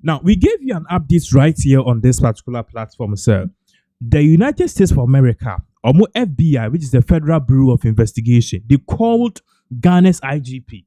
Now, we gave you an update right here on this particular platform, sir. The United States of America, or more FBI, which is the Federal Bureau of Investigation, they called Ghana's IGP.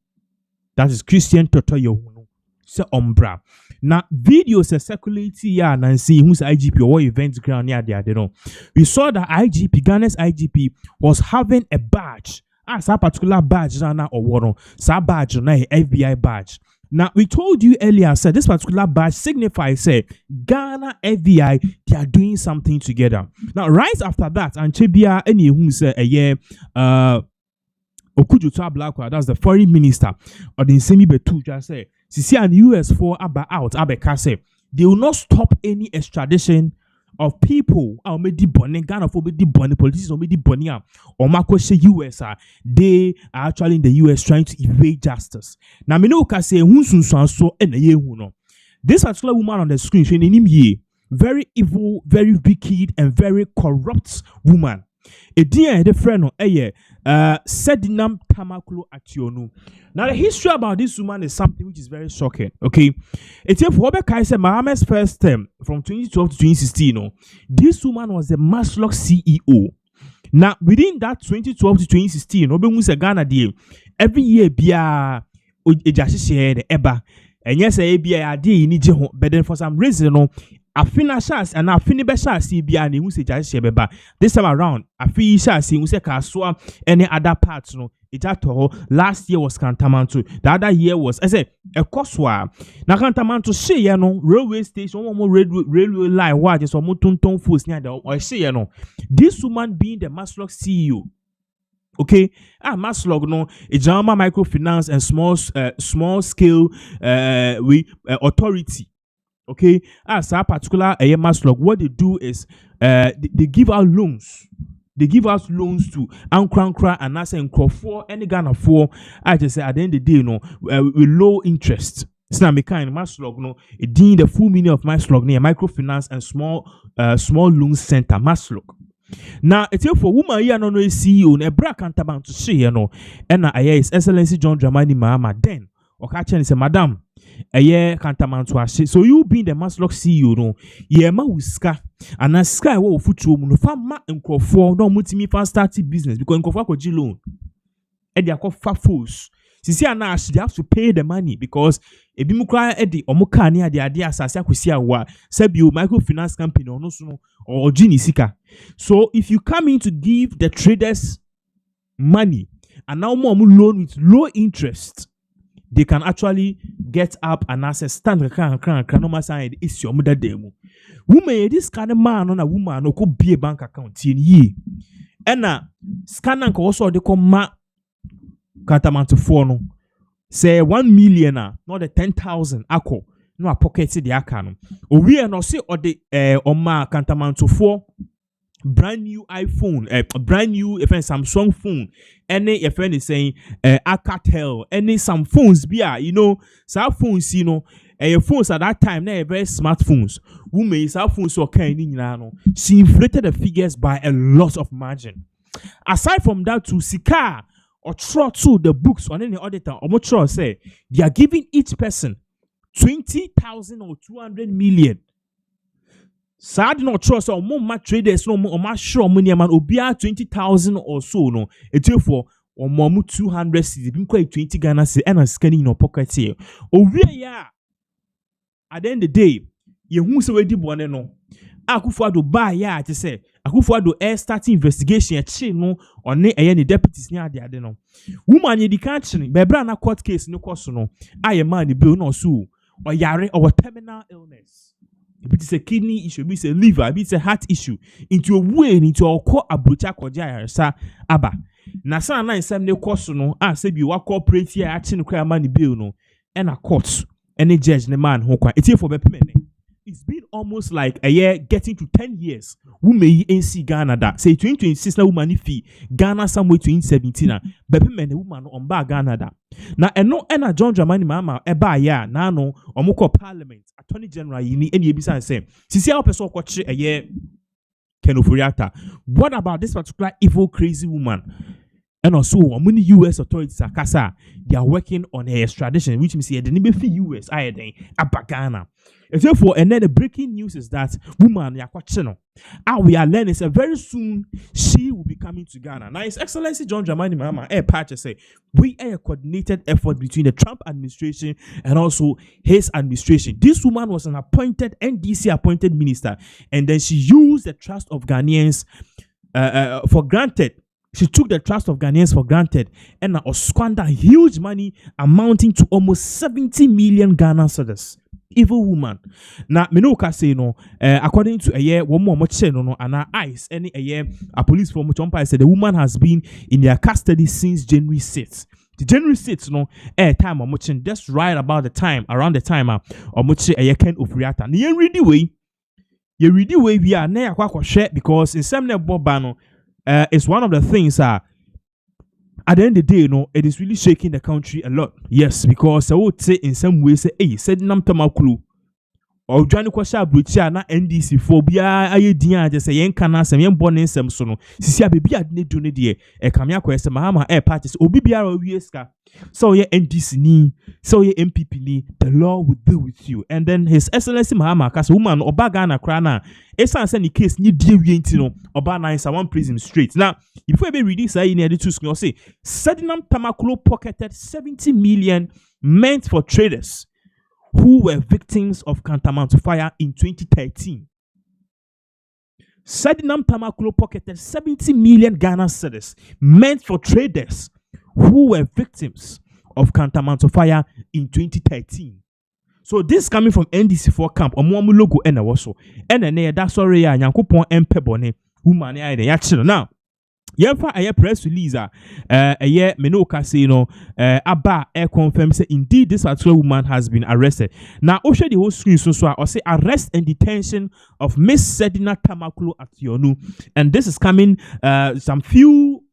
That is Christian Totoyo. So umbra. Now, videos are circulating here and see who's IGP or what events ground near there. They know. We saw that Ghana's IGP was having a badge. As a particular badge, or one, sa badge, na FBI badge. Now, we told you earlier, said this particular badge signifies, say, Ghana FBI, they are doing something together. Now, right after that, and Chebia, any who say a year, Okujuta Blackwa, that's the foreign minister, or the Semi Betu, just say, CC and US for Abba out, Abeka say, they will not stop any extradition of people or maybe bonne Ghana for maybe bonne politicians or maybe bonne or Makoshe US they are actually in the US trying to evade justice. Now me know say so this particular woman on the screen she very evil, very wicked, and very corrupt woman. A dear the friend Sedinam Tamaklo Ationu. Now the history about this woman is something which is very shocking. Okay, it's if Robert Kaiser Mahama's first term from 2012 to 2016. This woman was the Maslock CEO. Now within that 2012 to 2016, Robert Ghana deal every year bia share the eba and yes bia ni jeho, but then for some reason Afina shas and afini be shas bia ni hu se jase beba. This time around afi shas hu se kaswa any other parts no itato last year was Kantamanto, the other year was I say a koswa na Kantamanto she no railway station one more railway line wa just omo tonton force near the or she no this woman being the Maslock CEO. Okay, Maslog no a Jama microfinance and small scale authority. Okay, as a particular Maslog, what they do is they give out loans. They give us loans to Ankra and Nasa and for any Ghana for I just say at the end of the day, with low interest. It's not kind Maslog, no, it did the full meaning of Maslog near microfinance and small loan center Maslog. Now, it's for woman here no CEO, a bra can't about to say, and His Excellency John Dramani Mahama. Then, or catching is a madam, a year can't amount to us. So, you being the Maslock CEO, no, ye ma whiska, and a sky will foot room, no farm and call for no multi fan starting business because in Kofako G loan. And they are called fat fools. See, and now they have to pay the money because a bimukra Eddie or Mokania, the idea Sasia Kusia wa Sebio microfinance company or no or Gini Sika. So if you come in to give the traders money and now more loan with low interest, they can actually get up and access stand no side is your mother demo. Woman, this kind of man on a woman no could be a bank account in ye. And scanner also they come ma Kantamanto for no say 1 million not the 10,000 ako no a pocket the akano o we no say or the ma Kantamanto for brand new iPhone brand new Samsung phone any if any saying Alcatel any some phones be some phones phones at that time they very smartphones women some phones so kind she inflated the figures by a lot of margin. Aside from that to Sika or throw to the books on any auditor or much say they are giving each person 20,000 or 200 million. Sad not trust or more traders no more or sure money man obia 20,000 or so no it's for or more 200 cities been quite 20 Ghana say and scanning in your pocket here. Oh yeah at the end of the day you who say we did one no Akufo-Addo buy ya to say Akufo-Addo air starting investigation no on the deputies near the other no woman ye di catching be bra na court case no cost no aye man the bill no so or yare or terminal illness it is a kidney issue be a liver be a heart issue into a way into a call abrocha koja sa aba na sa na nsem ne cost no say bi wa corporate here action kwa man the bill no and a court any judge the man ho kwa it for be payment. It's been almost like a year getting to 10 years. Who may NC Ghana that say 2026 na woman fee Ghana somewhere 2017 na bebe men the woman on ba Ghana that. Na eno ena John Dramani Mahama eba ya na no omoko parliament attorney general yini eni ebisa say sisi a person kwache a year Kenofuriata. What about this particular evil crazy woman? and also many US authorities are kasa, they are working on her extradition, which means the nebefi US Ghana. And therefore, and then the breaking news is that woman yakwacheno. We are learning is very soon she will be coming to Ghana. Now, His Excellency John Dramani Mahama patch say we are a coordinated effort between the Trump administration and also his administration. This woman was an appointed NDC appointed minister, and then she used the trust of Ghanaians for granted. She took the trust of Ghanaians for granted and squandered huge money amounting to almost 70 million Ghana cedis. Evil woman. Now, Menoka say no. According to a year, one more much no, and our eyes any a year. A police from Muchompa said the woman has been in their custody since January 6th. The January 6th, no, time of much just right about the time, around the time of much a year can of Riata. You read the way we are near share because in some Bobano, it's one of the things at the end of the day, you know, it is really shaking the country a lot. Yes, because I would say in some ways, hey, said nam tamakulu. Or Johnny Kwasha Brucia na NDC phobia aye dia just say yen kana sem yen born in sem so no. Sisi abebi adne do ne de e kamia kwese Mahama parties obi biara wieska. So ye NDC ni, so ye MPP ni, the law will deal with you. And then His Excellency Mahama kasa woman oba Ghana kra na esan say ni case ni die wi enti no oba na isa one prison straight. Now, before we read this in the two screen, say Sedinam Tamakulu pocketed 70 million meant for traders who were victims of countermand fire in 2013. Sedinam Tamakulu pocketed 70 million Ghana cedis meant for traders who were victims of countermand fire in 2013. So this coming from NDC4 camp, omo logo ena woso. Ene da sorry ya nyankopon empebone woman ya de ya chiro. Now, Yefa a press release Menoka say no Abba confirm say indeed this particular woman has been arrested. Now also the whole screen so I say arrest and detention of Miss Sedina Tamakulu Ationu, and this is coming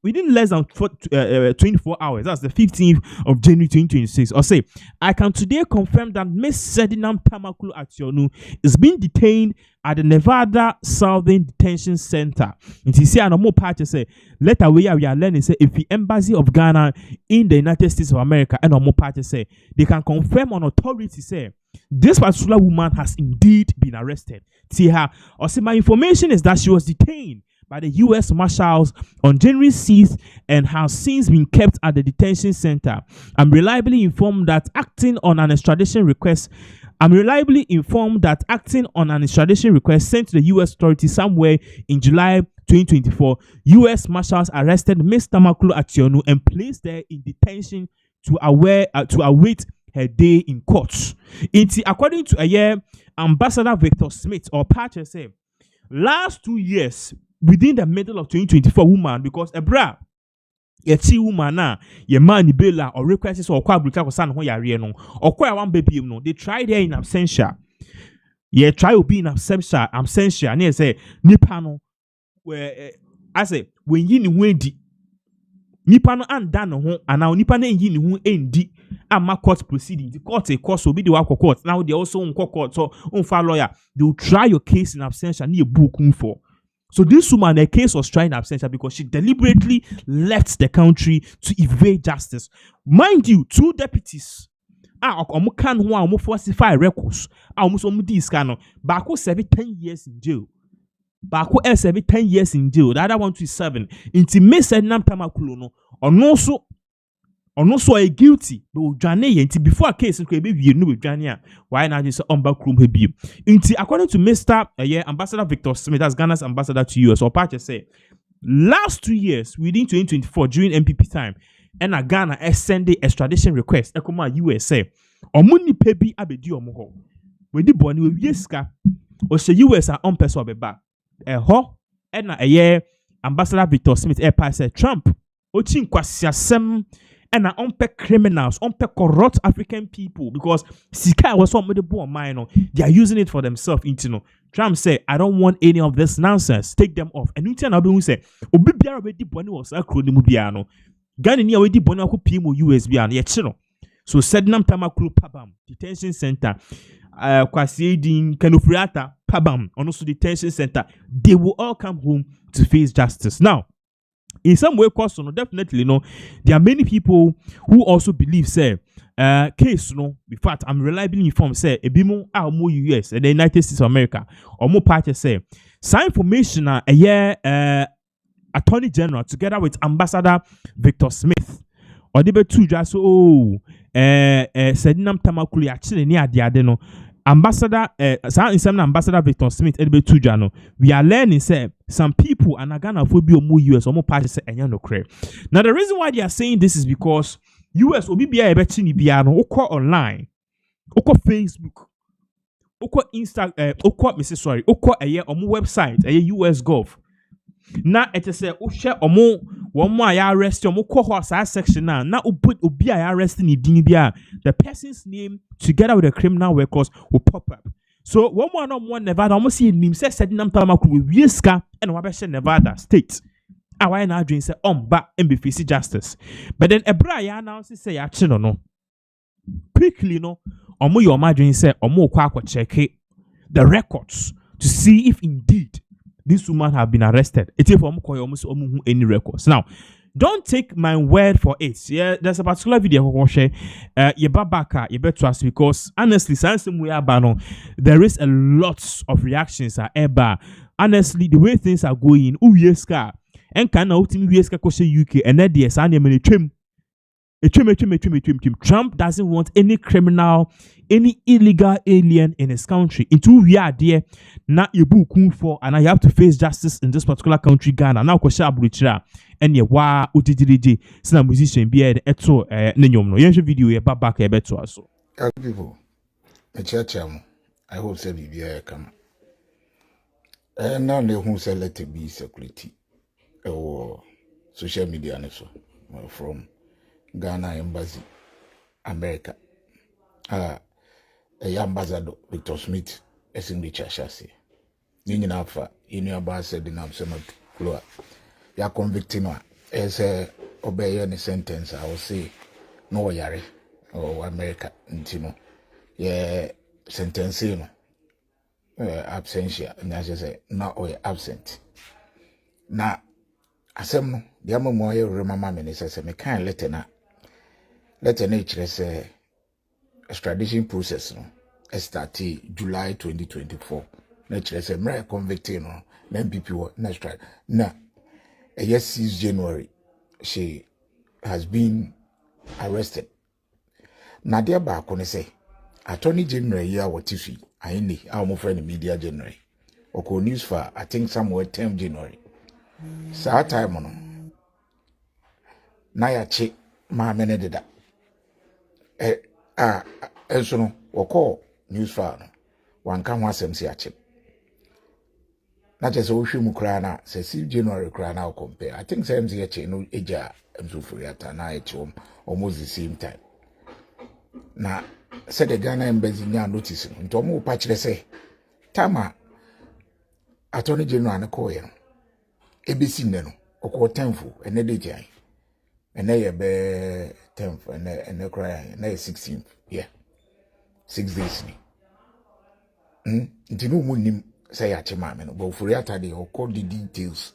within less than 24 hours. That's the 15th of January 2026. Or say I can today confirm that Miss Sedina Tamakulu Ationu is being detained at the Nevada Southern Detention Center. And you see, no more party say later we are learning say if the embassy of Ghana in the United States of America and no more party say they can confirm on authority say this particular woman has indeed been arrested. See her or say my information is that she was detained by the U.S. Marshals on January 6th and has since been kept at the detention center. I'm reliably informed that acting on an extradition request sent to the U.S. authorities somewhere in July 2024, U.S. Marshals arrested Ms. Tamakulu Ationu and placed her in detention to await her day in court. According to Ambassador Victor Smith or Patcher said, last 2 years, within the middle of 2024, woman, because Ebra, Yeti woman na ye man bela or requests or kwa bruta ko san ho yare no or kwa one baby no they tried her in absentia. Ye try to be in absentia and they say nipa no where I say when yi ni ho edi nipa no anda no ho ana nipa na yi ni ho endi ama court proceeding the court a course will be the court now they also on court so on lawyer they will try your case in absentia ni a book for. So this woman, her case was trying absentia because she deliberately left the country to evade justice. Mind you, 2 deputies falsify records. Bako served 10 years in jail. Bako served 10 years in jail. The other one to 7. Intimate said nam tamakulu no. Also a guilty before a case could be with Jania. Why not just backroom he according to Mr. Ambassador Victor Smith, that's Ghana's ambassador to US, or Pacha say last 2 years within 2024 during MPP time, and a Ghana send the extradition request Ekoma USA or money pebi abedi omoho. When the boni we yeska or say US are on person beba and a year Ambassador Victor Smith said Trump ochin kwasiasem and unpack criminals, unpack corrupt African people because Sika was somebody born mine. They are using it for themselves. Trump said, I don't want any of this nonsense. Take them off. And you say, Obibia already bonny was a crony mubiano. Ghana already bonny pimo USB and yet. So Sednam Tamakulu Pabam, detention center, Kwasiedin Kanufriata Pabam, and also detention center. They will all come home to face justice. Now, in some way, cause no, definitely no. There are many people who also believe say case no. In fact, I'm reliably informed say ebimo a more US and the United States of America or more party say some information a year Attorney General together with Ambassador Victor Smith or they be two just said nam tamakuli actually ni ade no. Ambassador Ambassador Victor Smith edebe tuja no we are learning say some people and Ghana for be more US or more party say enya no cre. Now the reason why they are saying this is because US obi bia e beti ni bia no okọ online okọ Facebook okọ Insta okọ eye omo website eye US Gov na ete say o hwe omo wo a ya arrest omo kọ ho sa section na obi a ya arrest ni din bia the person's name together with the criminal records will pop up. So one Nevada almost see him say said nam tamakru we ska and wa be Nevada state. Why na adwin say ba MBFC justice. But then ebra ya announce say ya chi no quickly no omo your adwin say omo kwa check the records to see if indeed this woman have been arrested. It's if almost any records. Now, don't take my word for it. Yeah, there's a particular video I share. You better trust because honestly, there is a lot of reactions. Honestly, the way things are going, and can now UK and then the Trump doesn't want any criminal, any illegal alien in his country. Into we are there, now you book for, and I have to face justice in this particular country, Ghana. Now, Kosha Bruchra, and ye wa utididi, some musician be at eto nenyom no. Yenche video ye back a bet to us. People, a church, I hope say be a come. And now they who say let it be security or social media and so from Ghana Embassy, America. A ambassador Victor Smith is in the chassis. Union Alpha, Union Bass said in Absent Floor. Ya convicting as a obey any sentence, I will say no yare or America, Intimo. Yeah, sentence, absentia, and as I say, not or absent. Now, as I'm the more you remember me, says a kind letter now. Letter nature say extradition process no started July 2024. Nature say mere convicted no MPP next trial. Now, yes, 6 January she has been arrested. Nadia Bakone say Attorney General here what issue I need our friend media January. Oko news for I think somewhere 10 January. Sa time no. Na ya che ma menede da. So no woko news file no wanka ho asem se ache na je se wo hwemu kra na se 6 January kra na compare I think same se ache no eja emsofuri ata na ache almost the same time na se the Ghana embassy nya notice no nto mo pa kire se tama Attorney General na ko ye no ebesi ne no okọ tenfo ene de jan ene ye be 10th and cry and 16th. Yeah. 6 days. Nti no munim say ache mame no but for Saturday or call the details.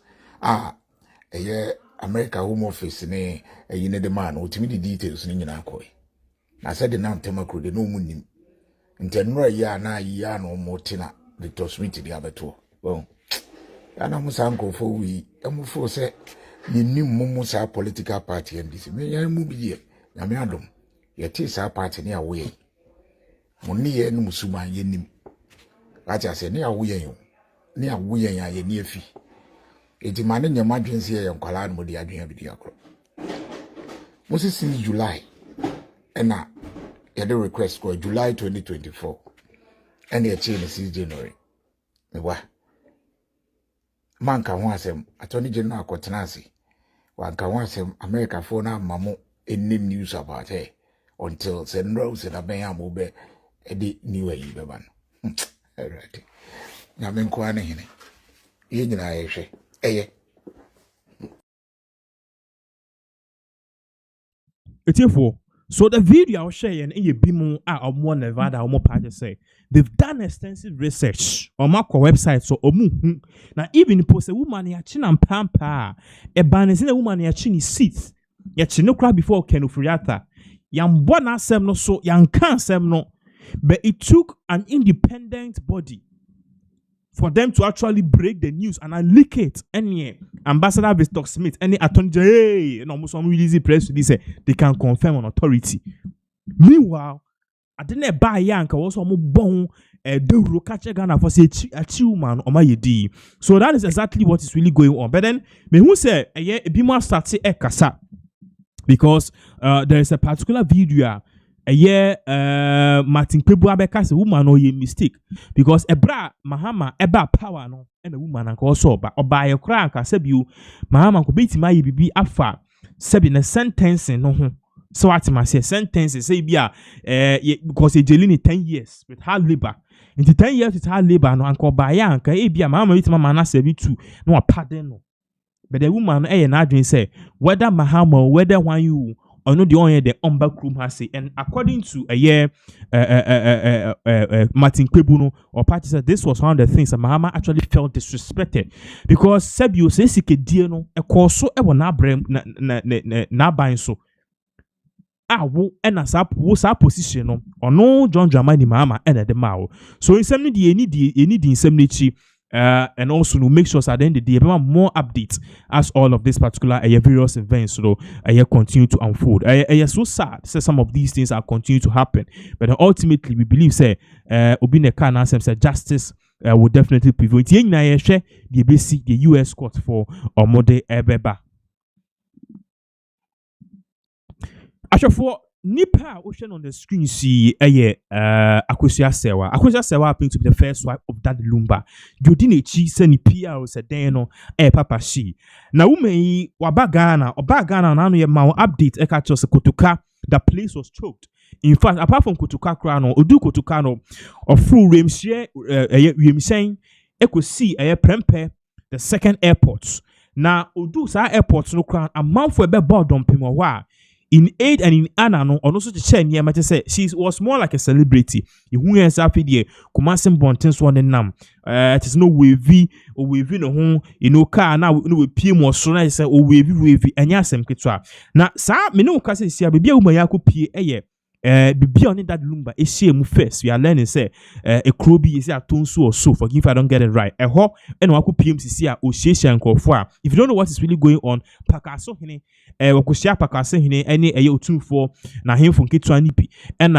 America Home Office ne ne the man ultimate the details ni nyina akoy. Na said the name temakro de no munim. Nti no ya na ya no motina Victor Smith the abeto. Well. Ana musanko for we amufo say yenim musa political party MDC. Me yan mu bi na me adom ye ti sa party ne awoye monni ye no musuman yenim acha se ne awoye yo ne awoye ya ye ne afi enti mane nyama dwense ye nkwala no de adwen abidi akro musi since July na ye the request for July 2024 and ye change 6 January me wa manka ho asem Attorney General akotenase wanka ho asem America for na mamo any news about her until Senro said Abaya Mobe Eddie New Way Beban. Right. Yamen Kwane Hine. Yin Aisha. It's here for So the video I'll share in a bimo or Nevada or more party say they've done extensive research on my website. So now even post a woman ya chin and pampa a ban is in a woman ya chin seats ya chinokra before Kenufriata. Yang bona sem no so yang can sem no, but it took an independent body for them to actually break the news and leak it. Any Ambassador Victor Smith, any attorney, hey, and almost some release press release, they can confirm on authority. Meanwhile, I didn't buy yank also more bon do catch a gun for say a man on my yedi. So that is exactly what is really going on. But then me who say a be more start say kasa because there is a particular video. Martin Pebu Abeka say woman or ye mistake because ebra Mahama eba power no and a woman and also but oba ye kra anka sebiu Mahama ko betima ye bibi afa sebi na sentence no ho so what ma say sentence say bia because e jelini 10 years with hard labor into 10 years with hard labor no anka oba ye anka e bia Mahama betima mana 72 no pardon no but the woman na adwin say whether Mahama or whether one you or no the only the back room has say, and according to a year Martin Kwebuno or party said this was one of the things that Mahama actually felt disrespected because Sebio says he could deal no a course so ever na brem na buying so wo and as up was our position or no John Dramani Mahama and the mao so in some need in some and also to make sure that at the end of the day, more updates as all of this particular various events so continue to unfold. So sad say some of these things are continue to happen, but ultimately we believe say Obineka and say justice will definitely prevail. The US court for Omode Ebeba. Actually, for Nipa ocean on the screen see Akosia Sewa happened to be the first wife of that Lumba. Jodine chi seni PR said no papa she. Na woman wabagana or bagana na no ye ma update eka chose Kotoka. The place was choked. In fact, apart from Kotoka Krano, Odu Kotoka no or through Remshire saying eko see Prempe the second airports. Na Odu sa airports no crown a month for be board on Pimowa. In aid and in honor, no, or also to share near matter say she was more like a celebrity. You has happy there, commencing bontins one and nam. It is no wavy or wavy no home, car now no PM or so I say, oh wavy, and yasem kitwa. Now, sa me no case see a baby umayako p be on that lumba is shame first. We are learning say a crowby is a tonsu or so forgive if I don't get it right. A ho and wako PMCC or Shesha and if you don't know what is really going on, Pakaso hine wakushia Pakase hine any a 2-4 na him from Kitwanipi and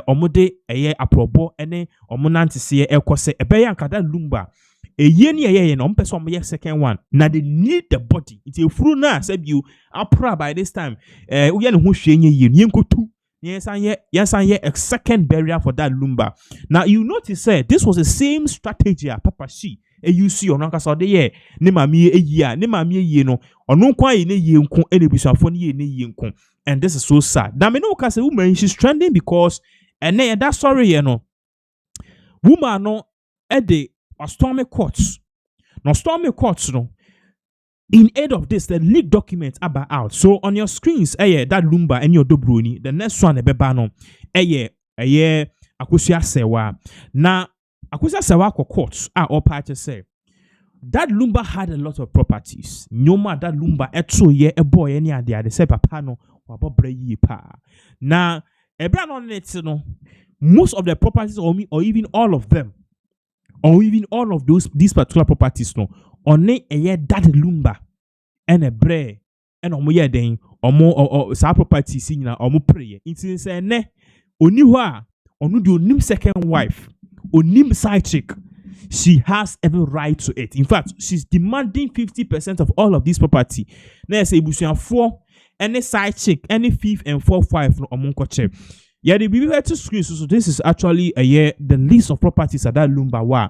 omode a aprobo any omonanti see a kose a bayan kada lumba. A year no person second one. Now they need the body. It's a fru na said you are proud by this time. We are who shame ye two. Yes, a second barrier for that lumba. Now you notice this was the same strategy Papa Shi. You see on Uncle Saudi ye, Nimami a year, Nimami ye no, or no quite in a year any bishop ye ne. And this is so sad. Now me no case a woman she's trending because and that sorry you know. Woman no ede or stormy courts. No stormy courts no. In aid of this, the leaked documents are out. So on your screens, that lumba and your dobroni. The next one, bebano, Akosia Sewa. Now, Akosia Sewa courts are all parties say that lumba had a lot of properties. No matter that lumba, a boy, any idea, they say papano or bobre pa. Now, most of the properties or even all of them, or even all of these particular properties no. On a year that lumba and a bre and omo den or more or sa property senior or more prayer. It's say ne oniwa onu do nim second wife onim side chick. She has every right to it. In fact, she's demanding 50% of all of this property. Now say busuan 4 any side chick any 5 and 4-5 no omonko che. Yeah, the BB to screen. So this is actually the list of properties at that lumba wa.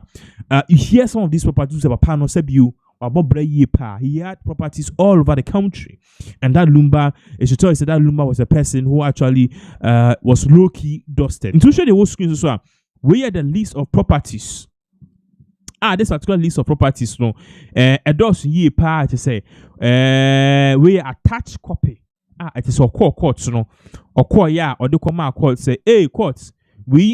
You hear some of these properties about Pano Sebu or Bob pa. He had properties all over the country, and that lumba. It should tell you that lumba was a person who actually was low key dusted. And to show the whole screen, so we are the list of properties. This particular list of properties, no, a dozen year pa to say, we attach copy. it is a court no or call ya or the command court say hey court we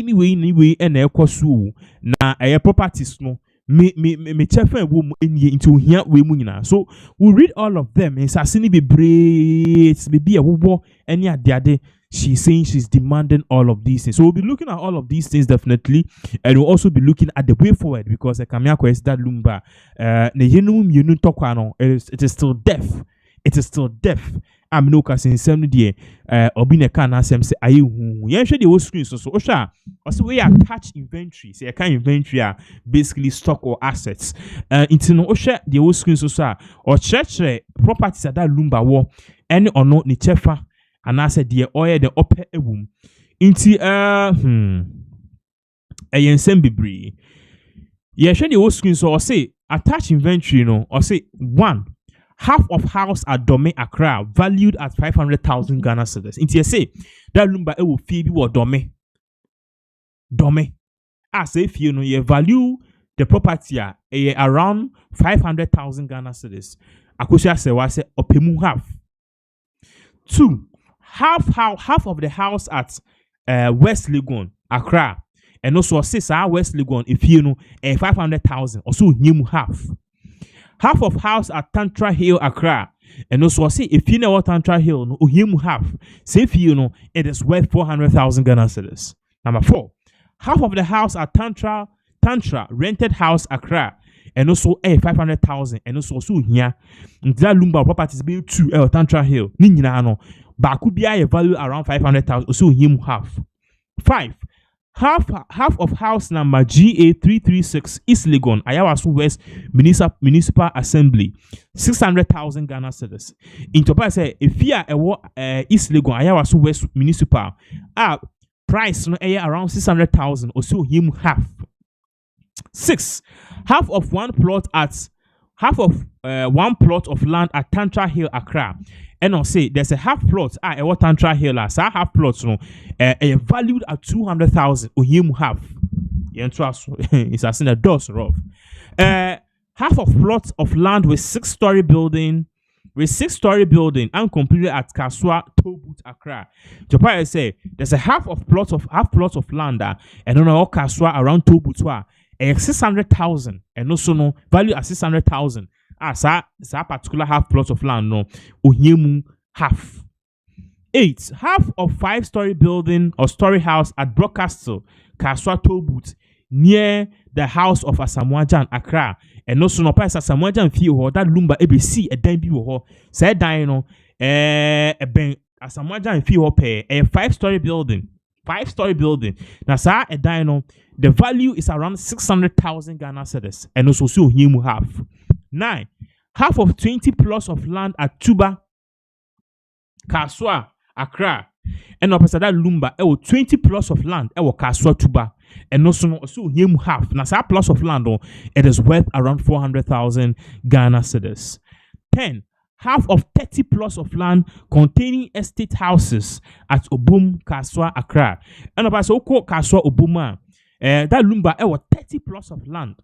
and a cosu na a properties no me chefa wom enie into here we mu nyina. So we read all of them and sasini be braids be a wobo any ade. She's saying she's demanding all of these things. So we'll be looking at all of these things definitely, and we'll also be looking at the way forward because the Kamiako is that lumba. It is still deaf. It is still deaf. I'm no casting some day. Obine can answer say, "Are you? You should the screen so Osha. Also, we attach inventory. Say, I can inventory are basically stock or assets. Into no Osha the old screen so or church properties at that lumba war any or not ni chefa. And I said, dear, oil the upper womb. Inti a yensen bibri. Yeah, show the old screen so or say attach inventory, or say one half of house at Dome Accra valued at 500,000 Ghana cedis. Inti say that lumba will fee or Dome. I say if you value the property around 500,000 Ghana cedis. Akusha say was opemu half. 2. Half of the house at West Legon, Accra, and also West Legon, if you know, 500,000, also new half. Half of house at Tantra Hill, Accra, and also if you know what Tantra Hill, no, him half. Say if you know, it is worth 400,000 Ghana cedis. Number 4, half of the house at Tantra rented house, Accra, and also 500,000, and also here, that lumba properties being 2 Tantra Hill, no. But could be a value around 500,000. So him half. 5. Half of house number GA 336 East Legon, Ayawasu West Municipal Assembly, 600,000 Ghana cedis. In Topa say if you are East Legon, Ayawasu West Municipal, price no around 600,000. Also him half. 6. Half of one plot of land at Tantra Hill, Accra. And I'll say there's a half plot what Tantra Hill as a half plot no valued at 200,000 or him half. It's as in a dose rough. Half of plots of land with 6-story building and completed at Kaswa Tobut, Accra. Japan say there's a half plot of land and on all Kaswa around Tobut 600,000 and also no value at 600,000. Sa particular half plot of land no ohiemu half. 8. Half of 5-story building or story house at Broadcastle, Kaswa Tobut, near the house of Asamoah Accra. And also no price Asamoah fee ho that lumba ABC a dan bi ho. Say dan no ben Asamoah fee ho pay a 5-story building. 5-story building. Now sa a dan no the value is around 600,000 Ghana cedis and also so him half. 9. Half of 20 plots of land at Tuba, Kaswa, Accra, and opposite that lumba, 20 plots of land, Kaswa Tuba, and also him half. Now, that plots of land, it is worth around 400,000 Ghana cedis. 10. Half of 30 plots of land containing estate houses at Obum, Kaswa, Accra, and opposite Kaswa Obuma, that lumba, 30 plots of land.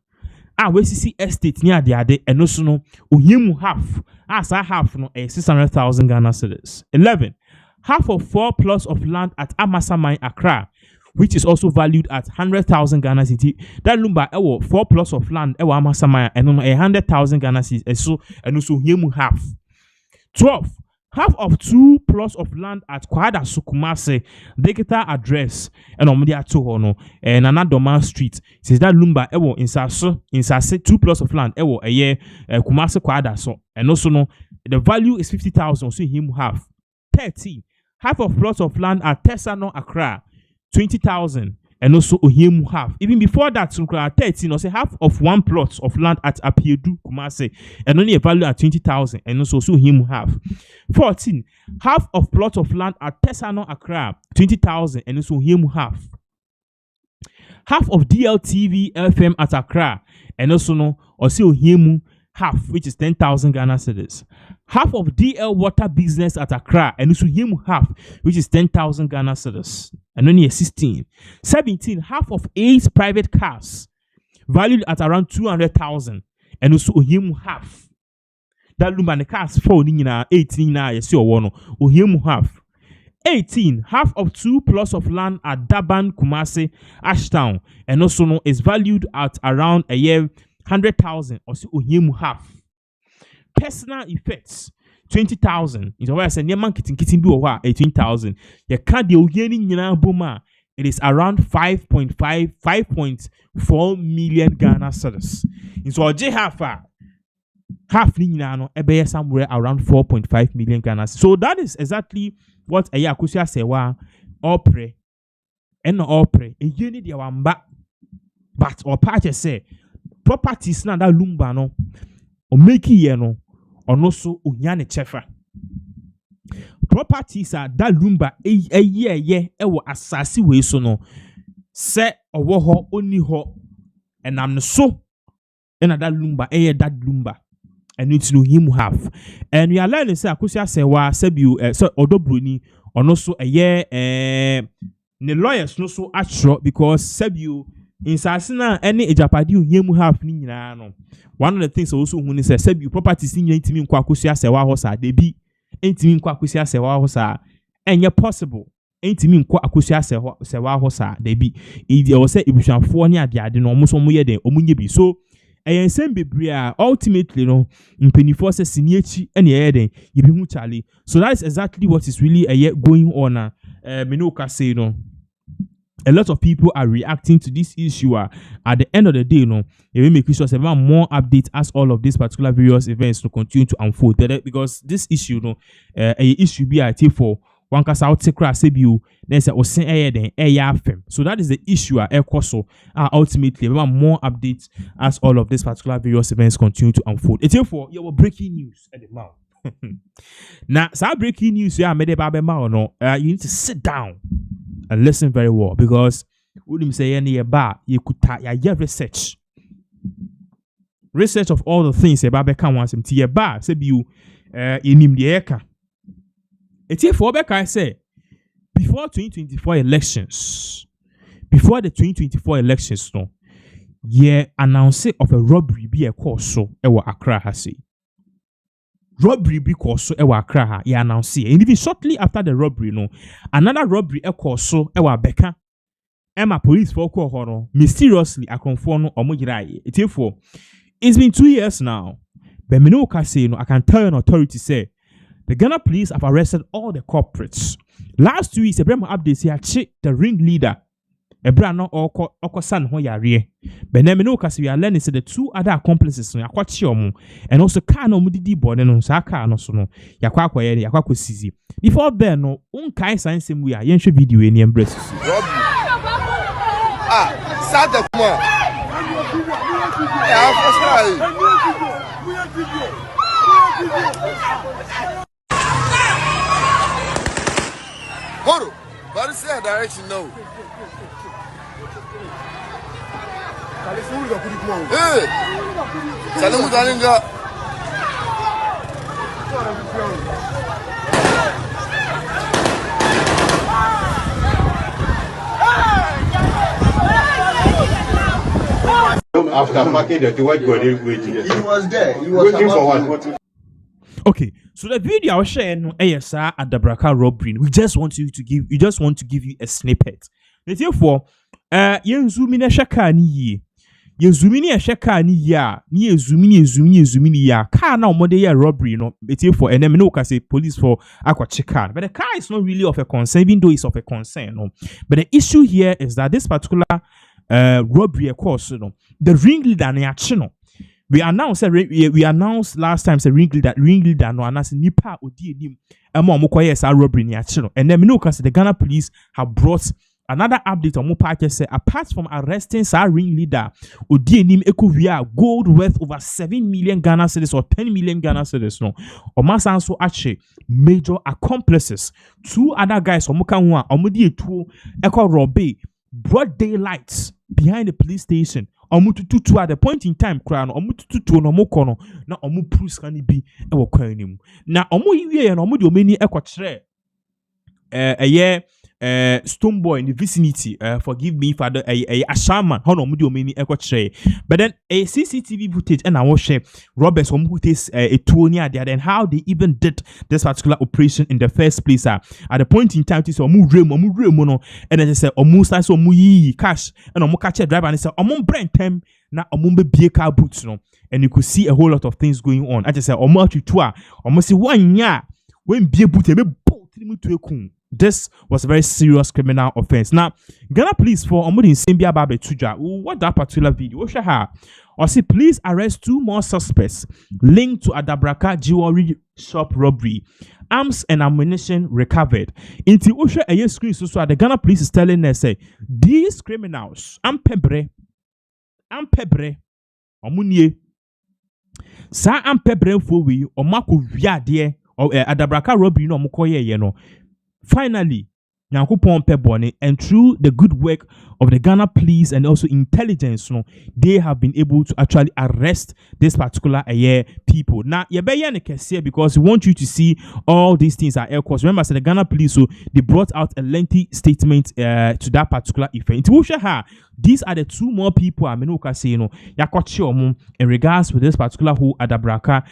We see estate near the ade and also no him half. As I have no 600,000 Ghana cedis. 11. Half of 4 plots of land at Amasamai, Accra, which is also valued at 100,000 Ghana cedis. That lumba 4 plots of land Amasamai and on 100,000 Ghana cedis. And also him half. 12. Half of 2 plots of land at Kwada Sukumase, Deketa address, and Omodia Tohono, and Anadoma Street. Says that lumba in Sase 2 plots of land a year Kumase Kwada so, and also no the value is 50,000. So him half. 13. Half of plots of land at Tesano Accra, 20,000. And also him half. Even before that, 13, or say half of 1 plot of land at Apiedu, Kumase, and only a value at 20,000, and also him half. 14, half of plot of land at Tesano Accra, 20,000, and also him half. Half of DLTV FM at Accra, and also him half, which is 10,000 Ghana cedis. Half of DL Water Business at Accra, and also him half, which is 10,000 Ghana cedis. And only 16. 17. Half of 8 private cars, valued at around 200,000, and also him half. that lumba ne cars 4 ni nyina 18 na yesi owo no ohia mu half 18 half of 2 plots of land at Daban, Kumasi, Ashtown, and also no is valued at around a year 100,000 or so ohia mu half. Personal effects 20,000 is why I said man kitin bi o wa 18,000 ye ka de ohia ni nyina boma it is around 5.4 million Ghana cedis. So oje half ni nyina no ebe somewhere around 4.5 million Ghana. So that is exactly what a yakusia sewa opre and opre a unit ya wamba but or part say properties na that lumba no or make ye no or no so unyane chefa properties are that lumba a year ewo asasi we so no se owo ho oni ho and am so and that lumba that lumba and it's no him have and we are learning say akusia sewa sebiu so odobroni or no so a year the lawyers no so actual because sebiu in sasina any ejapadi him have ni nyina no one of the things also when say sebiu properties ni ntimi nkwa akusia sewa ho sa de bi ntimi nkwa akusia sewa ho sa enye possible ntimi nkwa akusia sewa ho sa de bi e was say ibusuafo ni ade no omo so mo ye den omunye bi so ayen sem bebria ultimately no mpenifo se siniechi ene yeden yebi hu chale so that is exactly what is really going on menoka say no a lot of people are reacting to this issue at the end of the day no we make sure say more updates as all of these particular various events to continue to unfold because this issue no a issue be I take for one case out secret sebiu then say osen den afem so that is the issue ekoso ultimately more updates as all of these particular various events continue to unfold it's for your breaking news at the mouth now so breaking news you made babe ma no you need to sit down and listen very well because what him say any ba you could ya research of all the things babe can want him to ba sebiu inim de eka. It's here for I say before the 2024 elections, no, announcing of a robbery be a course so ewa Accra has say. Robbery be course so ewa Accra ha announce and even shortly after the robbery, no, another robbery a course so ewa Beka. Emma police for horror mysteriously a conform or mujirai. It's here for it's been 2 years now. But Menoka say no, I can tell an authority say. The Ghana police have arrested all the culprits. Last 2 weeks, a brand update here, the ringleader. A brand no oko san ho yare. But then we are learning say the 2 other accomplices no yakwachi and also car no mudidi bone no sa car no so no yakwa akoye yakwa sizi. Before then no unkai san sem we are yenhwe video eni embrace. Start the come Moro, but say a direction no. Hey, Salamu Dalinga. After packing the what body waiting. He was there. He was waiting for what? Okay, so the video I was sharing ASR at the Braka robbery. We just want to give you a snippet. Therefore, yenzumine shaka ni ye. Yenzumine shaka ni ya. Ni yenzumine ya. Car now more day robbery, no. Therefore, and then no can say police for aqua check. But the car is not really of a concern, even though it's of a concern, no. But the issue here is that this particular robbery, of course, you know, the ringleader na chino. We announced last time say ringleader no anase nipa odi enim ema omokoye sa robbery ni achiro and then no can say the Ghana police have brought another update on Mopake say apart from arresting sa ringleader odi enim ekovia gold worth over 7 million Ghana cedis or 10 million Ghana cedis no omasan so actually major accomplices 2 other guys omoka ho a omodi etuo eko robbe broad daylight behind the police station omututu at the point in time cry no omututu no mokono na omu prus kan bi e wo kwan nim na omu yiye na omu de omeni ekwokyere stone boy in the vicinity, forgive me for the a shaman, how no mudio mini echo tray. But then a CCTV footage and I will share Roberts who takes a tour near there, and how they even did this particular operation in the first place. At the point in time, it is mono, and they say almost as cash and catch a driver and say brand time na be car boots no, and you could see a whole lot of things going on. I just say almost see 1 year when be boot this was a very serious criminal offense. Now, Ghana police for Omudi Simbia Babe Tuja, what that particular video, or see, please arrest 2 more suspects linked to Adabraka jewelry shop robbery. Arms and ammunition recovered. Into Osha a screen so the Ghana police is telling us, say, these criminals, ampebre, omunye, sa ampebre for we, or Marco Viade, or Adabraka robbery no mukoye yeno. Finally, Nyankopon Pebone, and through the good work of the Ghana police and also intelligence, they have been able to actually arrest this particular people. Now, because we want you to see all these things are air course. Remember, the Ghana police, so they brought out a lengthy statement to that particular event. These are the 2 more people I mean, say, in regards to this particular whole Adabraka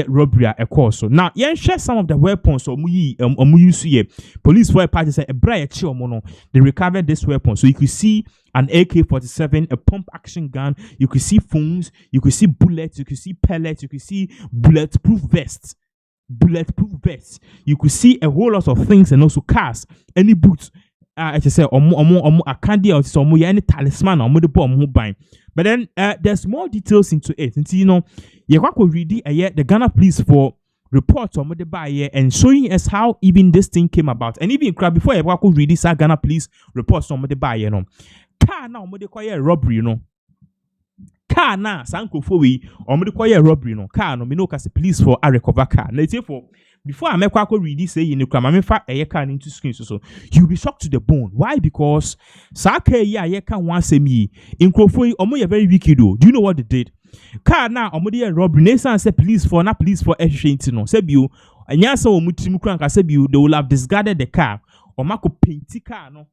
robbery course. So now, share some of the weapons or police for a party say they recovered this weapon. So you could see an AK-47, a pump action gun, you could see phones, you could see bullets, you could see pellets, you could see bulletproof vests. You could see a whole lot of things, and also cars, any boots. I just say a candy or any talisman or but then there's more details into it. And you could read the Ghana police for reports on the buyer and showing us how even this thing came about. And even before you could read this Ghana police reports on the buyer, car now robbery, car na sanko for we or robbery car no police for a recover car. Let's say for before I make read this say in the crime, I fact a car into screen so you'll be shocked to the bone. Why? Because Sake ya can once me in Crofoi omo very wicked do you know what they did? Car now omodi robbery Nathan say police for no say you and yasa omutim krank say you they will have discarded the car or mako painti car no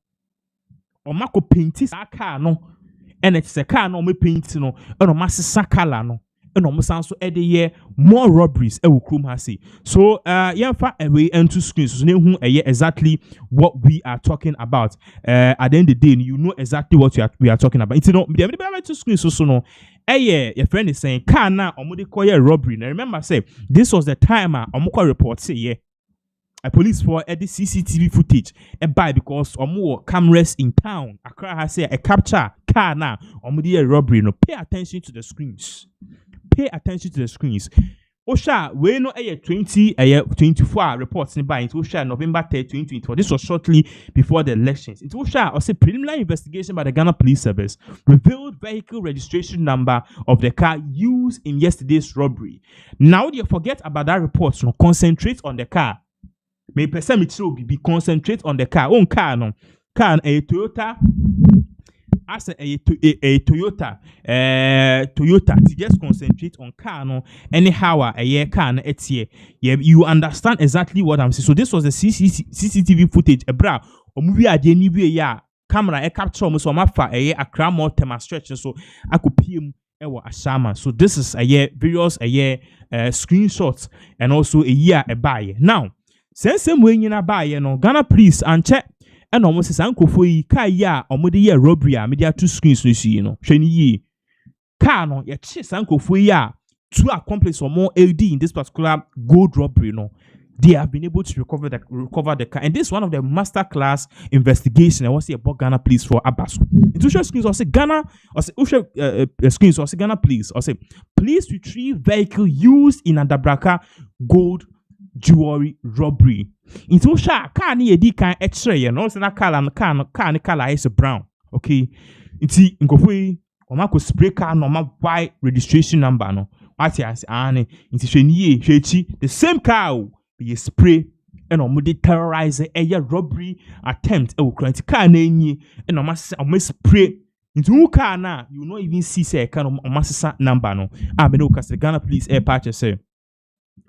or mako painti car no and it's a car no me paint no and masisa color no and almost also more robberies so fa away into screens so exactly what we are talking about at the end of the day you know exactly what we are talking about. It's to screens so no your friend is saying car na robbery. Now remember say this was the time report say a police for the CCTV footage by because more cameras in town Accra has say a capture car na robbery. No, pay attention to the screens. Pay attention to the screens. Osha, we know 24 reports in by it Osha November 3, 2024. This was shortly before the elections. It Osha was a preliminary investigation by the Ghana Police Service revealed vehicle registration number of the car used in yesterday's robbery. Now you forget about that report. So concentrate on the car. May person be concentrate on the car. Own car no car a Toyota. As a Toyota, to just concentrate on car no anyhow a year car no etie. You understand exactly what I'm saying. So this was the CCTV footage. Bra, or movie anyway ya camera capture almost so mafa a Accra more tema stretch so I could PM a shaman. So this is various screenshots and also a year a buy. Now, since same way you na buy Ghana police and check. And almost as uncle for ye, car ya, or media robbery, media 2 screens, shiny ye. Car no, ya chase uncle for ya, 2 accomplices or more LD in this particular gold robbery, they have been able to recover the car. And this is one of the masterclass investigation. I want to say about Ghana police for Abaso. Institutional screens or say Ghana, or say screens or say Ghana police, or say police retrieve vehicle used in Adabraka gold jewelry robbery. Into sha car ni edi kan x-ray no say na car ni color is brown. Okay. Inti nkofo omako spray car normal white registration number no. What ya say ane inti hwe the same car be spray and omudi terrorize robbery attempt e wo kranti car na enyi and omo spray into car na you not even see say car omasisa number no. Me no cause the Ghana police air patch say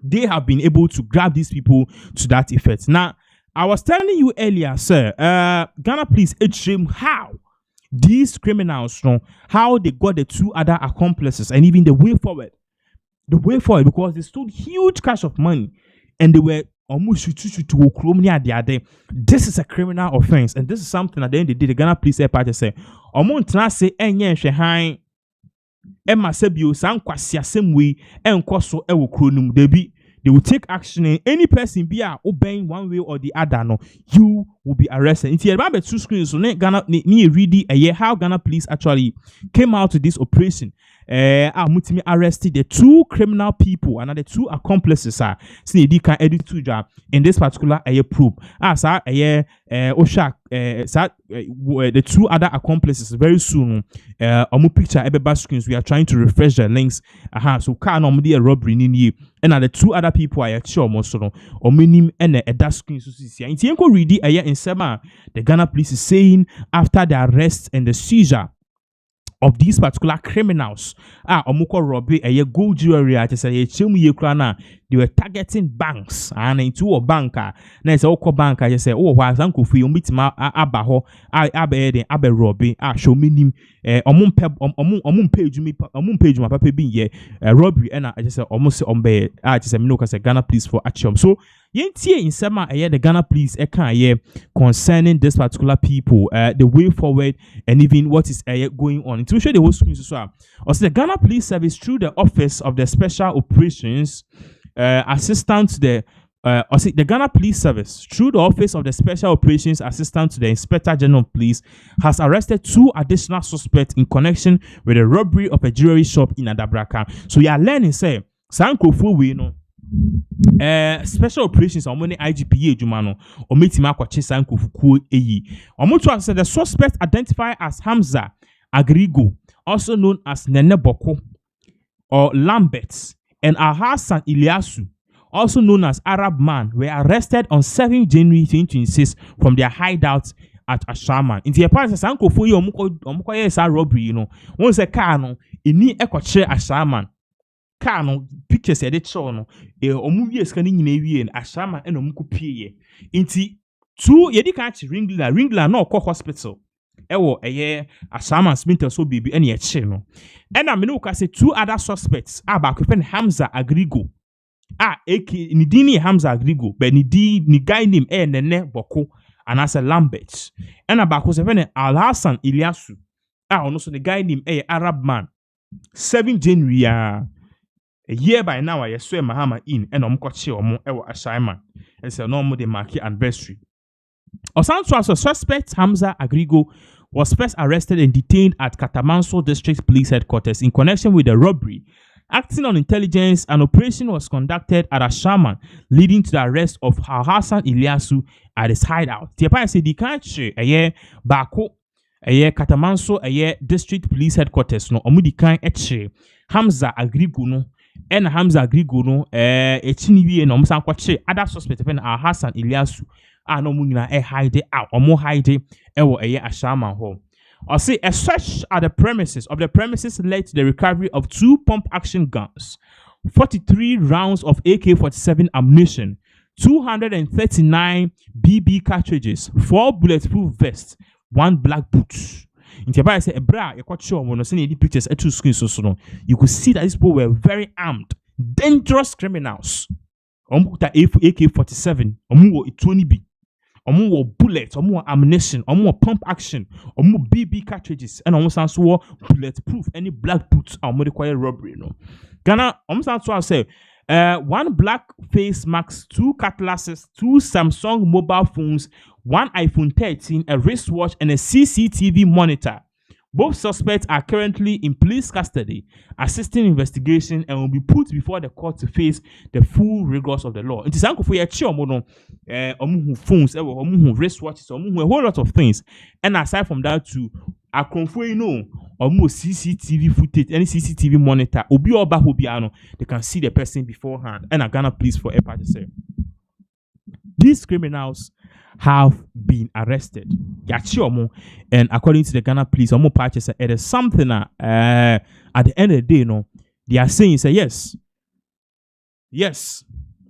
they have been able to grab these people to that effect. Now, I was telling you earlier, sir, Ghana Police extreme how these criminals know how they got the 2 other accomplices and even the way forward. The way forward, because they stole huge cash of money and they were almost to this is a criminal offense, and this is something at the end of the day the Ghana Police Party say say Emma Sebio San Kwasia same way and Kwaso Ewo Kronum they will take action in any person be obeying one way or the other. No, you will be arrested. If you remember 2 screens, so Ghana ready a year how Ghana Police actually came out to this operation. Mutimi arrested the 2 criminal people and the 2 accomplices. See, they can edit 2 job in this particular probe. Sir, Oshak, the 2 other accomplices very soon. Picture every screens. We are trying to refresh the links. So can normally a robbery in here. And the 2 other people are actually almost so or minim and a dash screen. So see, in Tienko ready a year in Sema, the Ghana Police is saying after the arrest and the seizure of these particular criminals, omukọ robbery a gold jewelry at say they were targeting banks and into a banker. Na say okọ bank I say wa sanko fu yomitima aba ho abe robbery show minim omum page ma papa bi ye robbery and I just say almost ombe just say me no ka say Ghana Police for action. So yentie in sema the Ghana Police concerning this particular people, the way forward and even what is going on. To show the whole screen as well. Also the Ghana Police Service through the Office of the Special Operations Assistant to the Ghana Police Service through the Office of the Special Operations Assistant to the Inspector General of Police has arrested 2 additional suspects in connection with the robbery of a jewelry shop in Adabraka. So you are learning say Sankrofo we know special operations on money IGPA Jumano or meetima kwache Sankrofo eyi. Omoto said the suspect identified as Hamza Agrigo, also known as Nene Boko or Lambert, and Alhassan Ilyasu, also known as Arab Man, were arrested on 7 January 2026 from their hideout at Ashaman. In the apart of Sanko for you, Omukoya robbery, you know, once a car no, ini ekwache Ashaman. Car no pictures edit show no, movie is scanning in a and Ashaman and Omukupi. Inti 2 yedi catch Ringler no call hospital. Ewo Ashaman Smith so baby any no. And I mean, say 2 other suspects back with Hamza Agrigo. Nidini Hamza Agrigo, but ni guy name Nene Boko and as a Lambert. And about was Al-Hassan Ilyasu. Also the guy name Arab Man. 7 January a year by now I swear Mahama in and Omkochi or Ewo Ashaman. It's a normal de marquee anniversary. Osanso suspect Hamza Agrigo was first arrested and detained at Katamanso District Police Headquarters in connection with the robbery. Acting on intelligence, an operation was conducted at Ashaman, leading to the arrest of Hassan Ilyasu at his hideout. Tiapa said the country Bako Katamanso District Police Headquarters no omudi kan Hamza Agrigo no and Hamza Agrigo no echiniwie no omsan kwache other suspect Hassan Ilyasu no muna hide out or more hide ewo Ashaman ho. I say a search at the premises led to the recovery of 2 pump action guns, 43 rounds of AK-47 ammunition, 239 BB cartridges, 4 bulletproof vests, 1 black boot. In Tiaba say ebra you quite sure when seeing the pictures at 2 screens so you could see that these people were very armed, dangerous criminals. AK-47, omu 20B. Omo bullets, omo ammunition, omo pump action, omo BB cartridges, and omo sanso bulletproof any black boots omo require robbery no. Ghana omo sanso say 1 black face mask, 2 cutlasses, 2 Samsung mobile phones, 1 iPhone 13, a wristwatch, and a CCTV monitor. Both suspects are currently in police custody, assisting investigation, and will be put before the court to face the full rigors of the law. It is uncle for your children, phones, wristwatches, a whole lot of things. And aside from that, too, a confoy no almost CCTV footage, any CCTV monitor, obi oba hobiano, they can see the person beforehand. And I'm gonna please for a part to say these criminals have been arrested. And according to the Ghana Police, it is something at the end of the day, they are saying, say yes,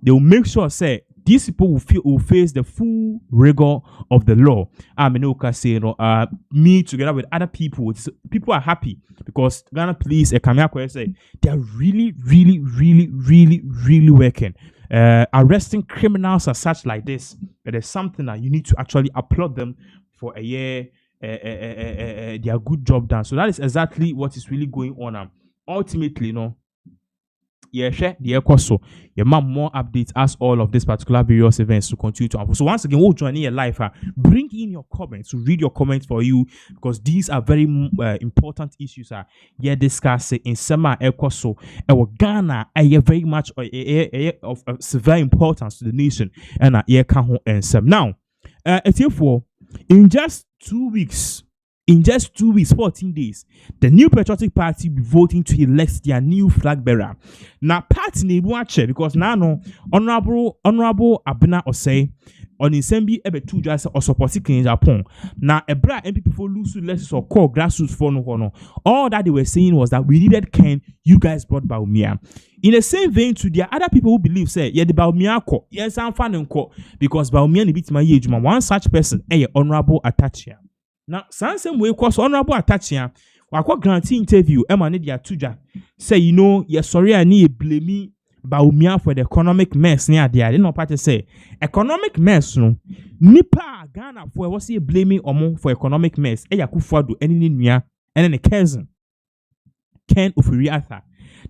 they will make sure, say, these people will face the full rigor of the law. Say, me together with other people are happy because Ghana police say they are really, really, really, really, really working. Arresting criminals as such like this, but there's something that you need to actually applaud them for a year. Their good job done. So that is exactly what is really going on. Ultimately, share the so your mom more updates as all of these particular various events to continue to unfold. So once again, we'll join in your life. Bring in your comments to read your comments for you because these are very important issues. Discuss in summer so Ghana very much of severe importance to the nation and some now. Therefore, in just 2 weeks. In just 2 weeks, 14 days, the New Patriotic Party will be voting to elect their new flag bearer. Now, party need watch because now honorable Abena Osei on Insembi ebe two just or supporting in Japan. Now, a bra MPP for lose less or call grassroots for no. All that they were saying was that we needed Ken. You guys brought Baumia. In the same vein, to the other people who believe say, yeah, the Baumia ko yes, I'm fan because Baumia ni bit my age. One such person, honorable Atachia. Now, some way cause honorable Atachia, wakwa grantee interview, Emma Nidia Tuja, say, yes, sorry, I need blame me Baumia for the economic mess near there. I didn't know part say economic mess, no. Nipa Ghana for what's he blaming Omo for economic mess, Yakufadu, any near, and then a cousin Ken Ufuriata.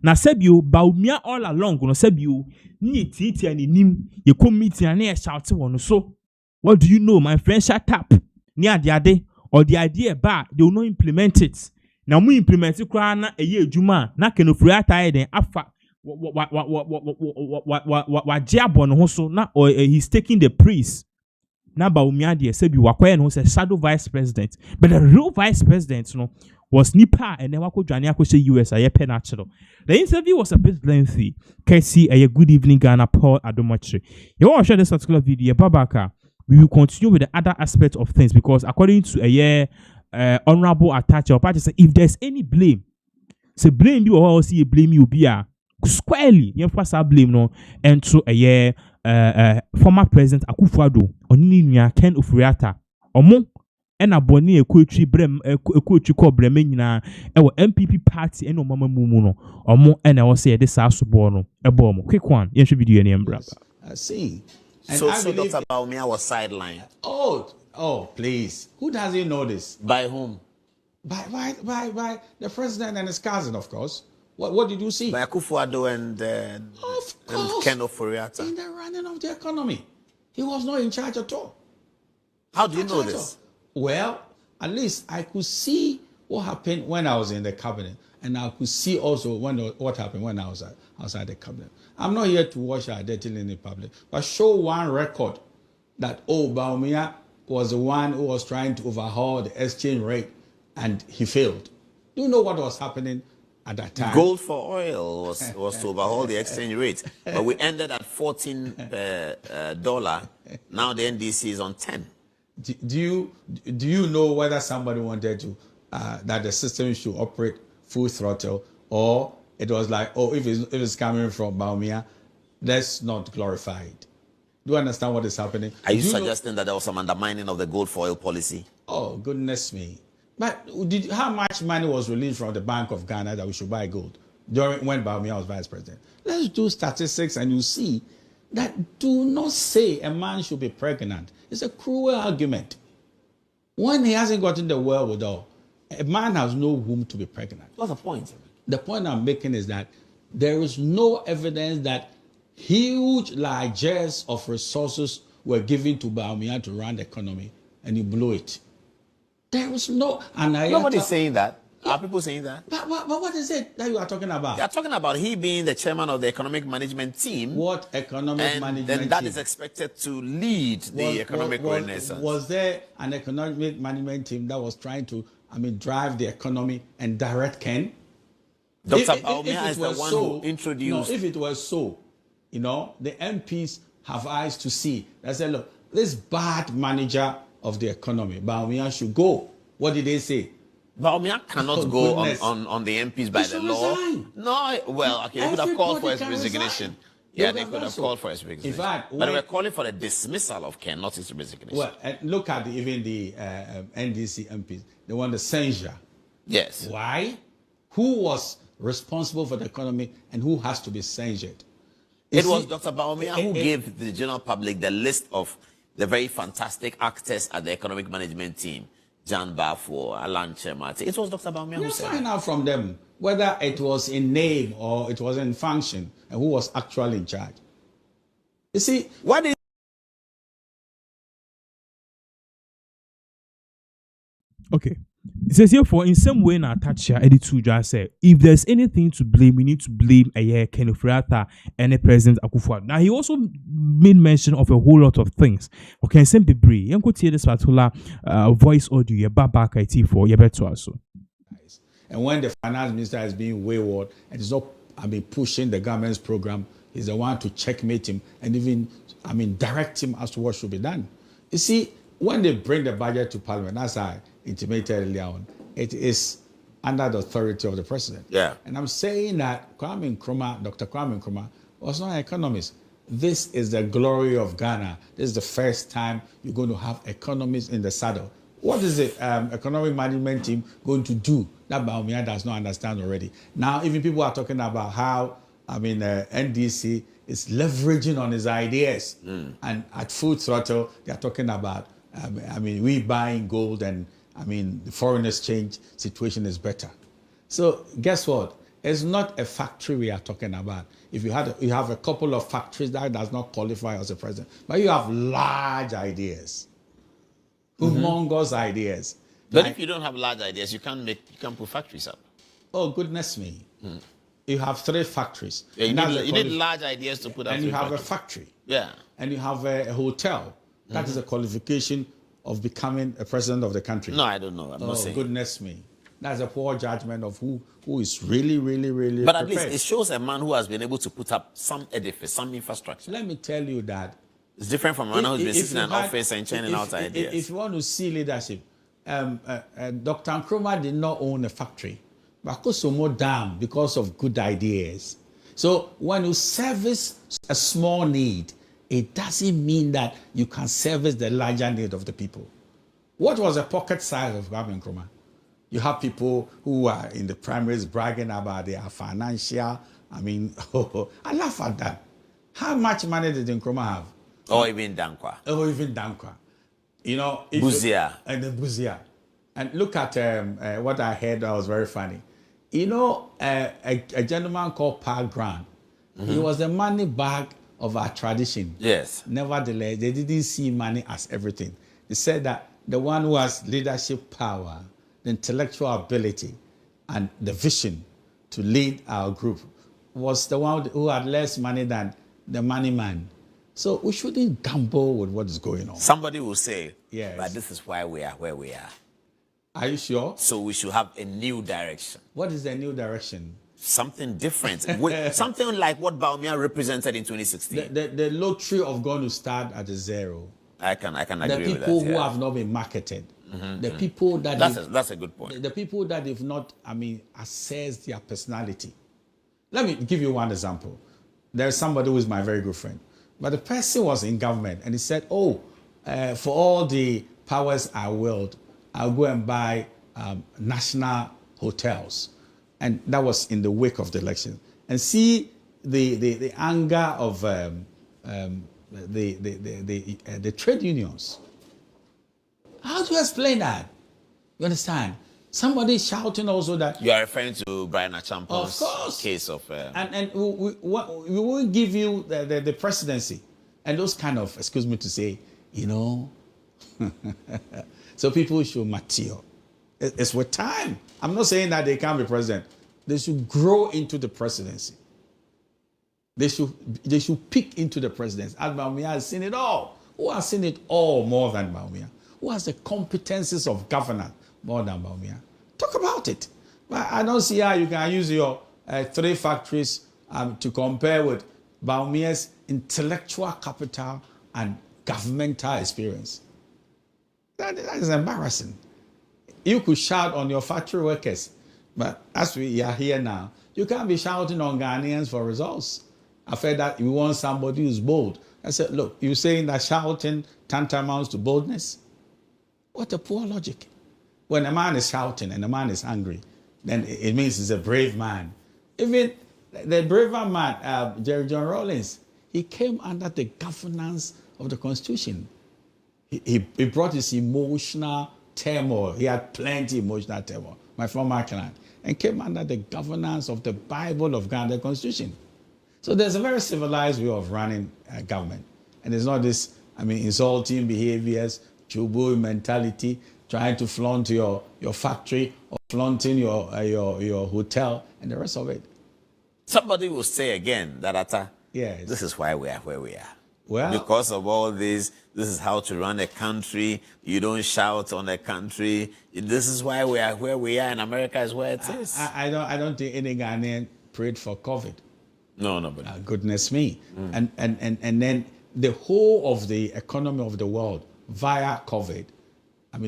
Na sebio Baumia all along, no sebio, ni titi and nim, you come meeting and near shout one. So, what do you know, my friend? Shut up near the day. Or the idea ba they will not implement it. Now we implement it na eye juma na kenofriata den afa what jabon hoso na or he's taking the praise. Na Baumia de say be wakwaya no say shadow vice president. But the real vice president was Nipa and then wako Johnny Akoshe US aye natural. The interview was a bit lengthy. Casey a good evening Ghana Paul Adomachi. You want to share this particular video Babaka. We will continue with the other aspects of things because according to honorable Atachi, party say if there's any blame, say blame you or see blame you be squarely. You first blame no and to former president Akufo-Addo onini Ken Ofori-Atta omo and aboni ekotri brem ekotri ko brem nyina MPP party and mama mumu no omo and I was say this asobo no ebo mo quick one yen video any embra. I see. So Dr. Baumia was sidelined. Oh, please. Who doesn't know this? By whom? By the president and his cousin, of course. What did you see? By Akufo-Addo and Ken Ofori-Atta. In the running of the economy. He was not in charge at all. How do you know this? Well, at least I could see what happened when I was in the cabinet. And I could see also what happened when I was outside the cabinet. I'm not here to wash our dirty in the public, but show one record that, Baumia was the one who was trying to overhaul the exchange rate and he failed. Do you know what was happening at that time? Gold for oil was to overhaul the exchange rate, but we ended at $14. Now the NDC is on 10. Do you know whether somebody wanted to that the system should operate full throttle, or it was like, if it's coming from Baumia, let's not glorify it? Do you understand what is happening? Are you suggesting that there was some undermining of the gold for oil policy? Oh, goodness me. But how much money was released from the Bank of Ghana that we should buy gold when Baumia was vice president? Let's do statistics and you see that do not say a man should be pregnant. It's a cruel argument. When he hasn't gotten the wherewithal, a man has no womb to be pregnant. What's the point? The point I'm making is that there is no evidence that huge largesse of resources were given to Baumia to run the economy and he blew it. There was no... Nobody's saying that. Are people saying that? But what is it that you are talking about? They are talking about he being the chairman of the economic management team. What economic management team? And that team? Is expected to lead the economic renaissance. Was there an economic management team that was trying to, drive the economy and direct Ken? Dr. Baumia is the one who introduced... No, if it was so, the MPs have eyes to see. They say, look, this bad manager of the economy, Baumia should go. What did they say? Baumia cannot go on the MPs by the law. Resign. No, well, okay, they could have called for his resignation. Yeah, would they have could done have so. called for his resignation. In fact, but they when- were calling for the dismissal of Ken, not his resignation. well, and look at even the NDC MPs. They want the censure. Yes. Why? Who was responsible for the economy and who has to be censured? It was Dr. Baumia who it- gave the general public the list of the very fantastic actors at the economic management team. Jan Bafor, Alan Chemate. It was Dr. Baumia who You said find out from them whether it was in name or it was in function and who was actually in charge. You see, what is Okay. It says here for in some way now touch here edit to just say if there's anything to blame, we need to blame a year Ken Ofori-Atta and the President Akufo-Addo. Now he also made mention of a whole lot of things. Okay, simply brief. You could hear this particular voice audio you back IT for you better also. and when the finance minister is being wayward and is not, pushing the government's program, he's the one to checkmate him and even, direct him as to what should be done. You see, when they bring the budget to Parliament, as I intimated earlier on, it is under the authority of the president. Yeah. And I'm saying that Dr. Kwame Nkrumah was not an economist. This is the glory of Ghana. This is the first time you're going to have economists in the saddle. What is the economic management team going to do that Baumia does not understand already? Now, even people are talking about how, NDC is leveraging on his ideas. And at Full Throttle, they are talking about, we buying gold and, the foreign exchange situation is better. So guess what? It's not a factory we are talking about. If you have a couple of factories, that does not qualify as a president. But you have large ideas, humongous ideas. But if you don't have large ideas, you can't put factories up. Oh goodness me! You have 3 factories. Yeah, and that's you need large ideas to put up. and you have factories. a factory. Yeah. And you have a hotel. That is a qualification of becoming a president of the country. No, I don't know. I'm not saying. Goodness me! That's a poor judgment of who is really, really, really. But at prepared. least it shows a man who has been able to put up some edifice, some infrastructure. Let me tell you that It's different from a man who's been if sitting in you an had- office and churning out ideas. If you want to see leadership, Dr. Nkrumah did not own a factory, but Kosomo Dam because of good ideas. So when you service a small need, it doesn't mean that you can service the larger need of the people. What was the pocket size of Kwame Nkrumah? You have people who are in the primaries bragging about their financial. I laugh at that. How much money did Nkrumah have? Or even Dankwa. Or even Dankwa. Buzia. And the Buzia. And look at what I heard that was very funny. A gentleman called Pa Grant. He was the money bag of our tradition. Yes. Nevertheless, they didn't see money as everything. They said that the one who has leadership power, the intellectual ability, and the vision to lead our group was the one who had less money than the money man. So we shouldn't gamble with what is going on. Somebody will say, Yes. but this is why we are where we are. Are you sure? So we should have a new direction. What is the new direction? Something different. Something like what Baumia represented in 2016. The lottery of going to start at a zero. I can The agree with that. people who Yeah. have not been marketed. The people that That's a good point. the people that they've not, assessed their personality. Let me give you one example. There's somebody who is my very good friend, but the person was in government and he said, for all the powers I willed, I'll go and buy national hotels. And that was in the wake of the election. And see the anger of the trade unions. How do you explain that? You understand? Somebody shouting also that. You are referring to Brian Achampon's Of course. case of. And we won't give you the presidency. And those kind of, excuse me to say, so people should mature. It's with time. I'm not saying that they can't be president. They should grow into the presidency. They should peak into the presidency. As Baumia has seen it all. Who has seen it all more than Baumia? Who has the competencies of governance more than Baumia? Talk about it. But I don't see how you can use your 3 factories to compare with Baumia's intellectual capital and governmental experience. That is embarrassing. You could shout on your factory workers, but as we are here now, you can't be shouting on Ghanaians for results. I've heard that we want somebody who's bold. I said, look, you're saying that shouting tantamounts to boldness? What a poor logic. When a man is shouting and a man is angry, then it means he's a brave man. Even the braver man, Jerry John Rawlings, he came under the governance of the Constitution. He brought his emotional turmoil. He had plenty emotional turmoil, my former client, and came under the governance of the Bible of God, the Constitution. So there's a very civilized way of running a government. And it's not this, insulting behaviors, chubu mentality, trying to flaunt your factory or flaunting your hotel and the rest of it. Somebody will say again that Yes. this is why we are where we are. Well, Because of all this is how to run a country. You don't shout on a country. This is why we are where we are, and America is where it is. I don't think any Ghanaian prayed for COVID. No, nobody. Goodness me. And then the whole of the economy of the world via COVID,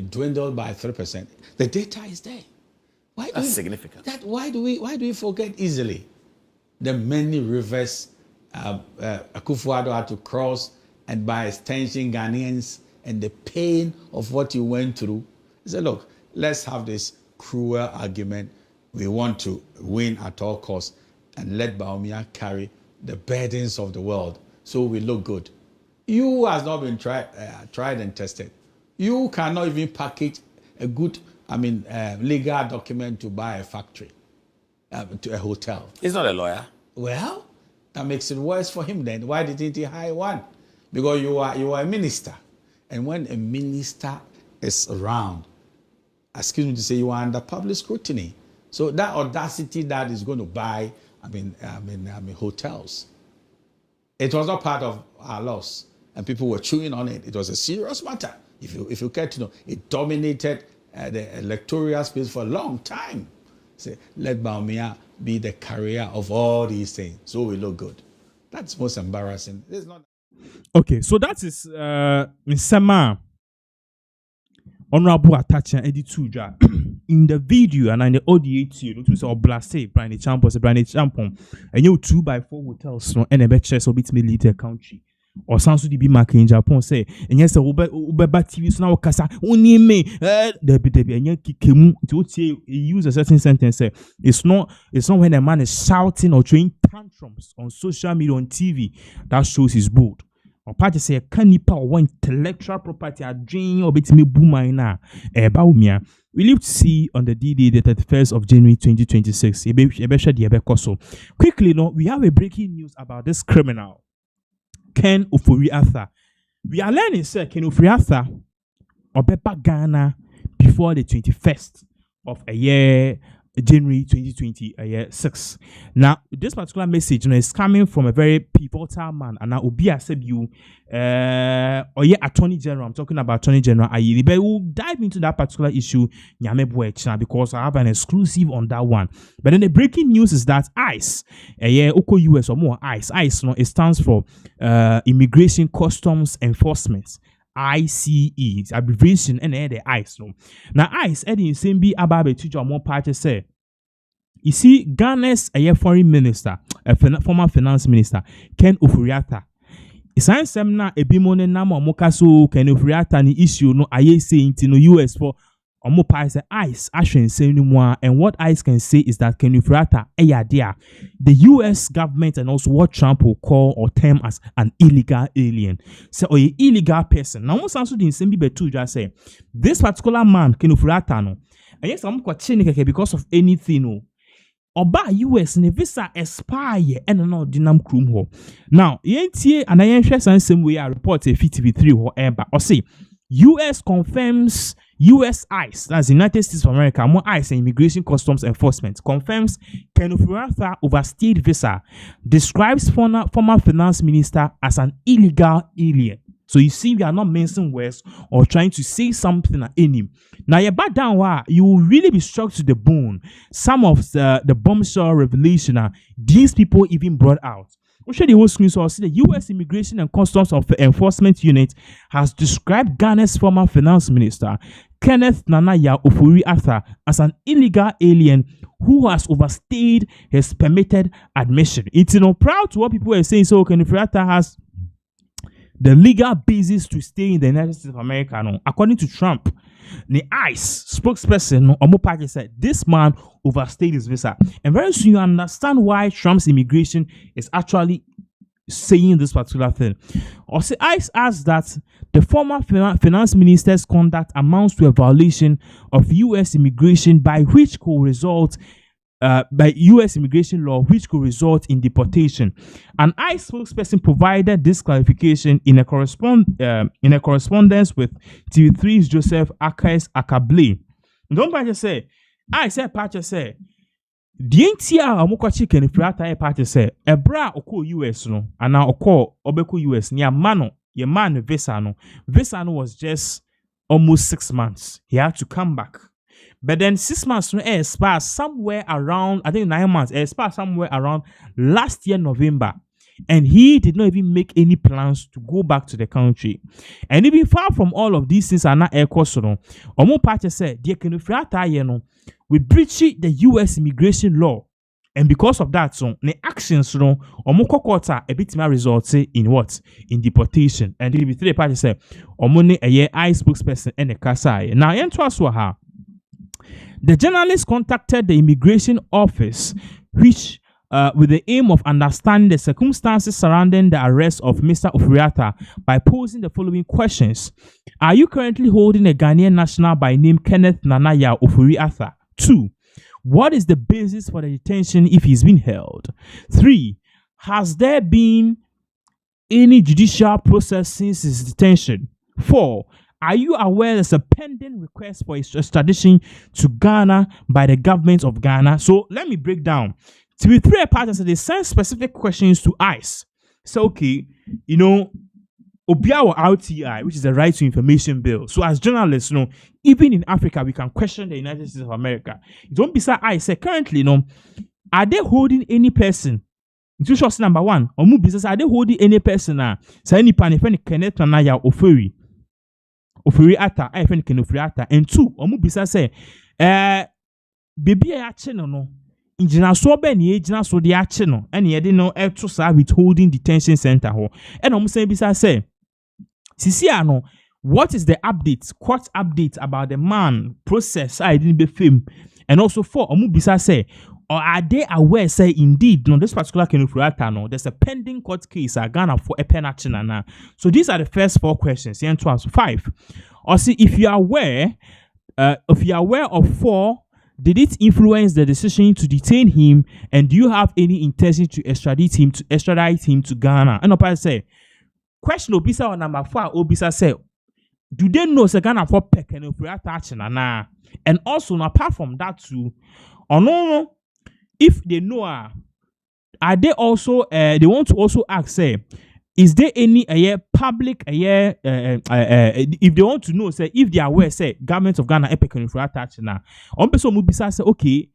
dwindled by 3%. The data is there. That's significant. Why do we forget easily the many rivers Akufo-Addo had to cross, and by extension Ghanaians, and the pain of what you went through? He said, look, let's have this cruel argument. We want to win at all costs, and let Bawumia carry the burdens of the world so we look good. You has not been tried and tested. You cannot even package a good, legal document to buy a factory, to a hotel. He's not a lawyer. Well, that makes it worse for him then. Why didn't he hire one? Because you are a minister. And when a minister is around, excuse me to say, you are under public scrutiny. So that audacity that is going to buy, hotels. It was not part of our laws, and people were chewing on it. It was a serious matter. If you care to know, it dominated the electoral space for a long time. Say, let Bawumia be the carrier of all these things, so we look good. That's most embarrassing. It's not. Okay, so that is Nsema Honorable Atacha Editudra in the video and in the audio too. It was Oblase, Brian Champon, and you 2x4 hotels no and a bet chess or bit me little country. Or sounds to be marking in Japan say, and yes, Uber TV so now Casa only me Debbie and Yankee Kimu to say use a certain sentence say it's not when a man is shouting or throwing tantrums on social media on TV that shows his bold. Or party say can nipa or one intellectual property a dream or bit me boomer na Bawumia. We live to see on the D-Day, the 31st of January 2026. Quickly, no, we have a breaking news about this criminal. Ken Ofori-Atta. We are learning, sir, Ken Ofori-Atta or Beba Ghana before the 21st of a year, January 2026. Now, this particular message is coming from a very pivotal man, and now Obia Sebiu, Attorney General. I'm talking about Attorney General Ayili, but we'll dive into that particular issue because I have an exclusive on that one. But then the breaking news is that ICE, Oko US or more ICE, no, it stands for Immigration Customs Enforcement. ICE, abbreviation, and the ICE. No. Now, ICE, Eddie Simbi Ababe teacher more party say, you see, Ghana's foreign minister, former finance minister, Ken Ofori-Atta. Isan semna ebimone nama mokaso Ken Ofori-Atta ni issue no aye saying to no US for Omo say ICE ashen say anymore, and what ICE can say is that Ken Ofori-Atta the US government and also what Trump will call or term as an illegal alien. So or a illegal person. Now most answer the same be betu just say this particular man Ken Ofori-Atta no. And yes, I'm quite because of anything no. Oba US ne visa expire and no dinam krum ho. Now, yentie and I share same way I report a 53 or ever or say US confirms US ICE, that's the United States of America, more ICE and Immigration Customs Enforcement, confirms Ken Ofori-Atta overstayed visa, describes former finance minister as an illegal alien. So you see, we are not mentioning words or trying to say something at any. Now, you back down, you will really be shocked to the bone. Some of the bombshell revelation these people even brought out. We'll show the whole screen. So I'll see the U.S. Immigration and Customs Enforcement Unit has described Ghana's former finance minister, Kenneth Nanaya Ofori-Atta, as an illegal alien who has overstayed his permitted admission. It's proud to what people are saying. So Kenneth Friata has the legal basis to stay in the United States of America. No, according to Trump, the ICE spokesperson Omo said this man overstayed his visa, and very soon you understand why Trump's immigration is actually saying this particular thing. Also, ICE asked that the former finance minister's conduct amounts to a violation of U.S. immigration which could result by U.S. immigration law, which could result in deportation. An ICE spokesperson provided this clarification in a correspondence with TV3's Joseph Akable. Don't Pache say, I said Pache say, the NTR Amokachi Kenneth Friata Pache say, a bra oko US no, and now oko obeko US near mano, your man visa no was just almost 6 months. He had to come back. But then 6 months no expire somewhere around, I think 9 months, expire somewhere around last year November. And he did not even make any plans to go back to the country. And even far from all of these things are not air course. Omo Pache said, dear Kenneth Friata, we breach the US immigration law. And because of that, the actions, omo kokota a bit more result in what? In deportation. And the three parties say, omo ne a year ICE spokesperson and a kasai. Now, the journalist contacted the immigration office, which with the aim of understanding the circumstances surrounding the arrest of Mr. Ofuriatta by posing the following questions. Are you currently holding a Ghanaian national by name Kenneth Nanaya Ofuriatta? 2. What is the basis for the detention if he's been held? 3. Has there been any judicial process since his detention? 4. Are you aware there's a pending request for his extradition to Ghana by the government of Ghana? So let me break down. To be three parties, they send specific questions to ICE. So, okay, Obiawa RTI, which is the Right to Information Bill. So, as journalists, even in Africa, we can question the United States of America. Don't be say ICE say currently, are they holding any person? Institution number 1, Omu business, are they holding any person? Say any pan if any Kenneth Nanaya Ofuriatta, I think Kenneth Ofuriatta. And 2, Omu business say, baby, I no. Injina so be ni ejina so de ache no ene ye de no eto sa withholding detention center ho ene omo say bisa say sisi ano what is the update court update about the man process I didn't be film and also 4 omo bisa say or are they aware say indeed no this particular Kenneth Ofuriatta no there's a pending court case Ghana for a penalty na. So these are the first 4 questions here to 5 or see if you are aware of 4. Did it influence the decision to detain him, and do you have any intention to extradite him to Ghana? And Opa say, question Obisa on number 4. Obisa say, do they know say Ghana for Kenneth Ofuriatta na? And also, apart from that too, or no, if they know, are they also they want to also ask say, is there any public if they want to know say if they are aware say government of Ghana epic Kenneth Ofuriatta na on person mubisa say okay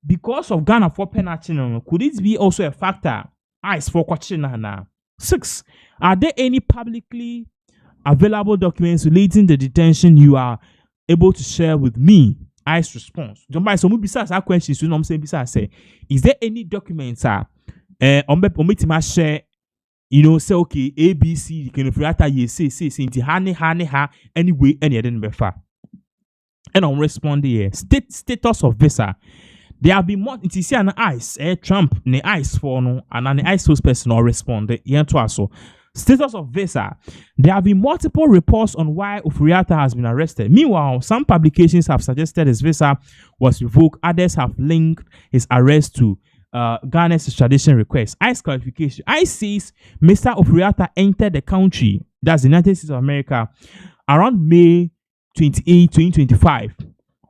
because of Ghana for penalty could it be also a factor ICE for question na. 6, are there any publicly available documents relating the detention you are able to share with me? ICE response. Don't buy some mubisa say questions so no say bisa say is there any documents ometima share say okay, ABC, Kenneth Ofuriatta, say, into ha, anyway, any other befa. And I'm responding here. Status of visa. There have been more, it is an ICE, Trump, the ICE for no, and an ICE person or respond, here to us. Status of visa. There have been multiple reports on why Ofuriatta has been arrested. Meanwhile, some publications have suggested his visa was revoked. Others have linked his arrest to Ghana's extradition request. ICE clarification. ICE says Mr. Ofuriatta entered the country, that's the United States of America, around May 28, 2025,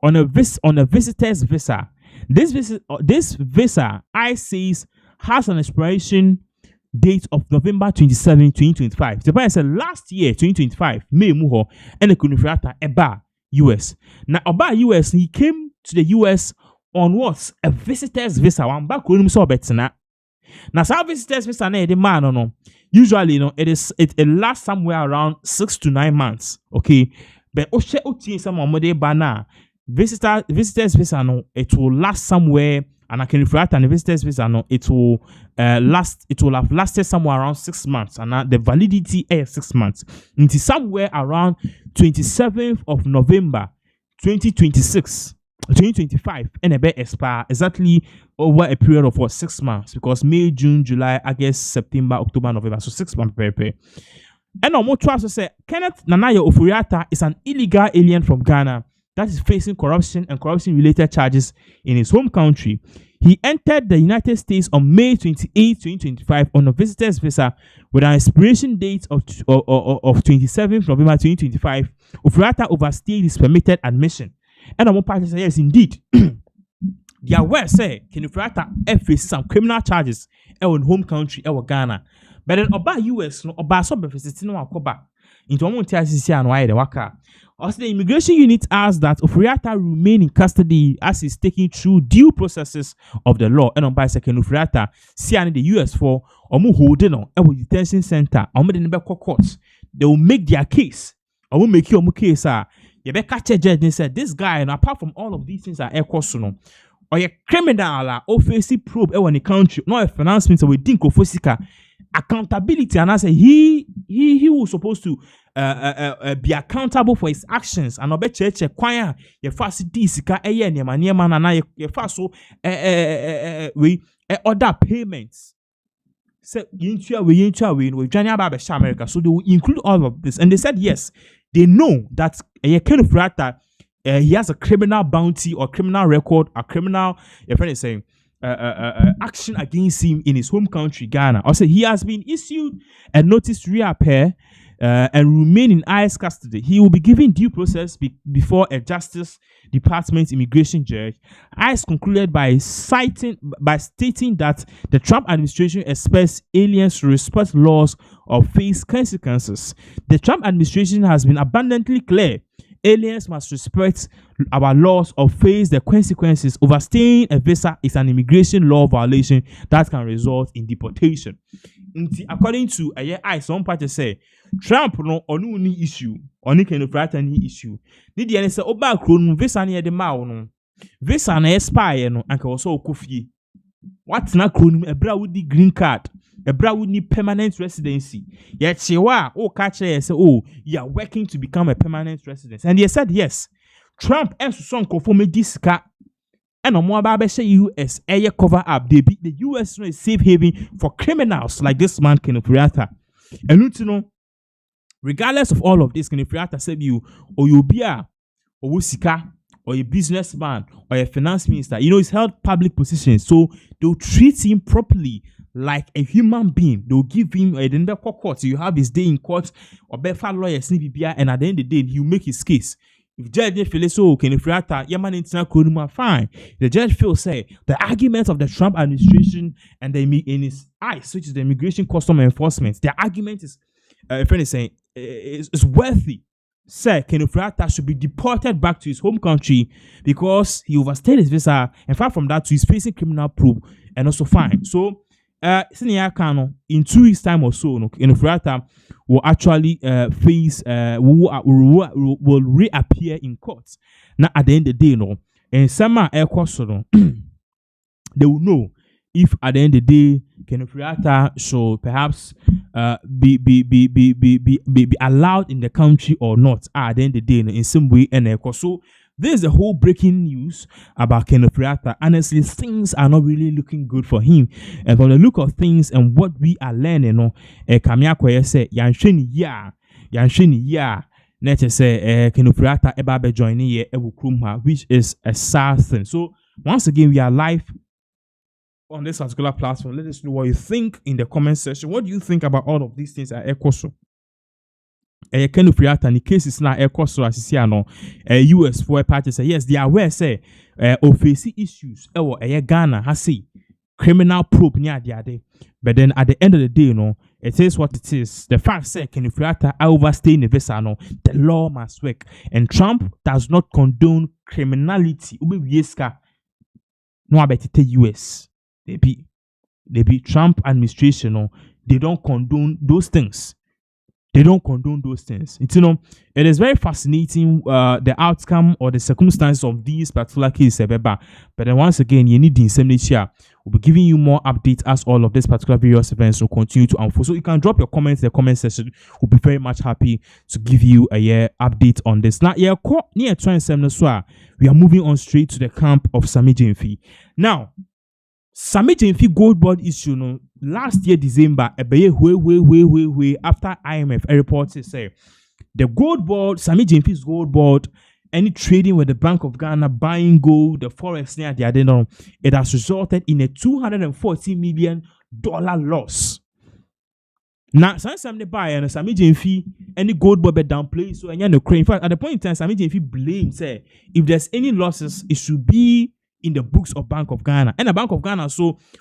on a visitor's visa. This visa, ICE says, has an expiration date of November 27, 2025. The person said last year, 2025, May Muho, and the Kenneth Ofuriatta Eba US. Now, Eba US, he came to the US on what? A visitor's visa. One back when so better na. Now, some visitors visa na the man no. Usually, it lasts somewhere around 6 to 9 months. Okay, but some bana visitors visa no, it will last somewhere, and I can refer to the visitors visa no, it will have lasted somewhere around 6 months, and the validity is 6 months. It is somewhere around 27th of November 2025, and a bit expire exactly over a period of 6 months, because May, June, July, August, September, October, November, so 6 months per. And on more to say, Kenneth Nanayo Oforiatta is an illegal alien from Ghana that is facing corruption and corruption-related charges in his home country. He entered the United States on May 28, 2025 on a visitor's visa with an expiration date of 27th November 2025. Oforiatta overstayed his permitted admission. And on one part say, yes, indeed. They are aware, say, Oforiatta faces some criminal charges in home country, Ghana. But then Oba US no Oba so befesiti no akoba into omo ntiasisi anu aye de waka. Also the immigration unit asks that Oforiatta remain in custody as he's taking through due processes of the law. And on by second Oforiatta see the US for omo holding on a detention center omo de nebe court. They will make their case. Omo make you omo case you be catch a judge and said this guy, and apart from all of these things are ekoso or a criminal or face probe in the country, no a finance minister with dinko fosika. Accountability, and I say he was supposed to be accountable for his actions, and obe cheche kwanya ye fast disika eye niema na ye fast so we other payments say yintua we Jania Baba America, so they will include all of this, and they said yes, they know that Oforiatta he has a criminal bounty or criminal record, a criminal your friend is saying action against him in his home country, Ghana. Also, he has been issued a notice to reappear and remain in ICE custody. He will be given due process before a Justice Department immigration judge. ICE concluded by stating that the Trump administration expects aliens to respect laws or face consequences. The Trump administration has been abundantly clear. Aliens must respect our laws or face the consequences. Overstaying a visa is an immigration law violation that can result in deportation. According to some parties say Trump no onu ni issue, oni Oforiatta ni issue. Did you say oba kron visa na de ma no visa na expire no anka wo so okofie. What na kron ebra wudi green card. Ebra would need permanent residency. Yet Chewa, catch say, oh, you are working to become a permanent resident. And he said yes. Trump and son conform this car and no more about US air cover up. The US is a safe haven for criminals like this man Oforiatta. And you know, regardless of all of this, Oforiatta said you or you be a or sika or a businessman or a finance minister, he's held public positions, so they'll treat him properly. Like a human being, they'll give him a court. So you have his day in court, or better lawyers, and at the end of the day, he'll make his case. If judge feels so, Oforiatta, Yaman international fine. The judge feels say the arguments of the Trump administration and in his eyes, which is the Immigration Custom Enforcement, their argument is, a friend is saying, is worthy. Say Oforiatta should be deported back to his home country because he overstayed his visa, and far from that, he's facing criminal probe and also fine. So. In 2 weeks' time or so, Oforiatta will actually face will reappear in court. Now at the end of the day, and some air course, they will know if at the end of the day, Oforiatta should perhaps be allowed in the country or not. At the end of the day, in some way, and so. There's the whole breaking news about Oforiatta. Honestly, things are not really looking good for him. And from the look of things and what we are learning, Kamiako say, Yanshini ya, Nature say, Oforiatta eba joining ye ebukrumha, which is a sad thing. So once again, we are live on this particular platform. Let us know what you think in the comment section. What do you think about all of these things at Ekoso? Oforiatta, in the cases now, Ekoso as US for a party say yes, they are aware say office issues. Ghana has say criminal probe near the other. But then at the end of the day, it is what it is. The fact say Oforiatta overstay in the visa, the law must work, and Trump does not condone criminality. No, about the US. They be Trump administration. They don't condone those things. They don't condone those things. It is very fascinating the outcome or the circumstance of these particular cases. But then once again, you need the indemnity. We'll be giving you more updates as all of these particular various events will continue to unfold. So you can drop your comments in the comment section. We'll be very much happy to give you a update on this. Now, we are moving on straight to the camp of Sammy Jemfi. Now, Sammy Jemfi gold board issue last year December way after IMF a report say the gold board, Sammy Jemfi's gold board, any trading with the Bank of Ghana buying gold, the forex near the addendum, it has resulted in a $240 million loss. Now, some the buy and Sammy Jemfi any gold board downplay so and in fact at the point in time Sammy Jemfi blames say if there's any losses it should be in the books of Bank of Ghana. And the Bank of Ghana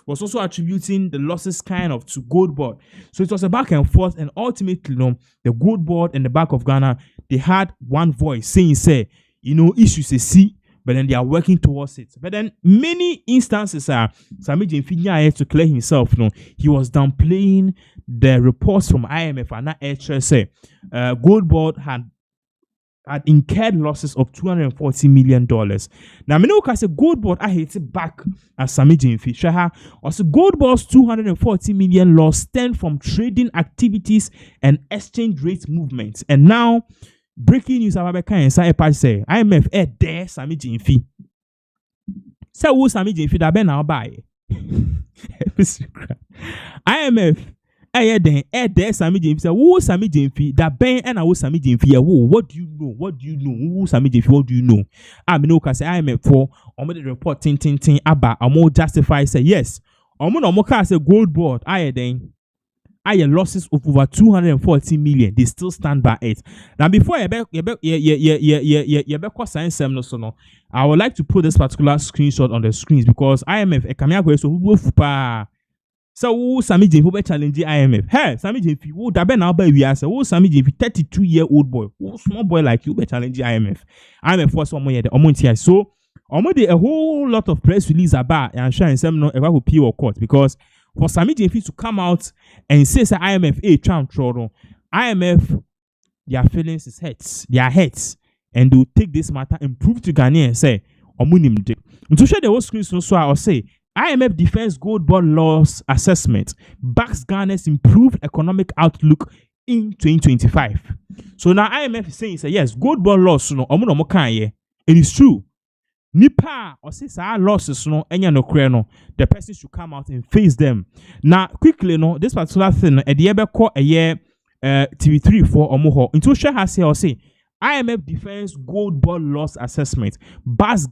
was also attributing the losses kind of to gold board. So it was a back and forth, and ultimately, the gold board and the Bank of Ghana, they had one voice saying, issues they see, but then they are working towards it. But then many instances are Sammy Jemfi to clear himself. He was downplaying the reports from IMF and that HSA. Gold board had incurred losses of $240 million. Now, I say gold board, I hate it back as Sammy Jemfi. Also, gold board's $240 million loss stemmed from trading activities and exchange rate movements. And now, breaking news about say IMF there Sammy Jemfi. Say who Sammy Jemfi that be now buy. IMF. There Sammy Jemfi. Who Sammy Jemfi? That Ben and I Sammy Jemfi. What do you know? What do you know? Who Sammy Jemfi? What do you know? Say IMF for the report ting about more justify say yes. Say gold board. Losses of over 240 million. They still stand by it. Now before I would like to put this particular screenshot on the screens because IMF so who Sammy Jemfi be challenge IMF? Hey, Sammy Jemfi, who that be now by we answer? Who Sammy Jemfi, 32-year-old boy, who small boy like you be challenge IMF? IMF was someone here the here. So did a whole lot of press release about and share some no ever will pay or court because for Sammy Jemfi to come out and say IMF IMF their feelings is hurts, their heads, and they'll take this matter and prove to Ghana and say to share the whole screen so I'll say IMF defense gold bond loss assessment backs Ghana's improved economic outlook in 2025. So now IMF is saying, yes, gold bond loss, it is true. Nipa or say losses, the person should come out and face them. Now, quickly, this particular thing, at the ever call a year TV3 for Omoho, into share has say or say. IMF defense gold bond loss assessment backs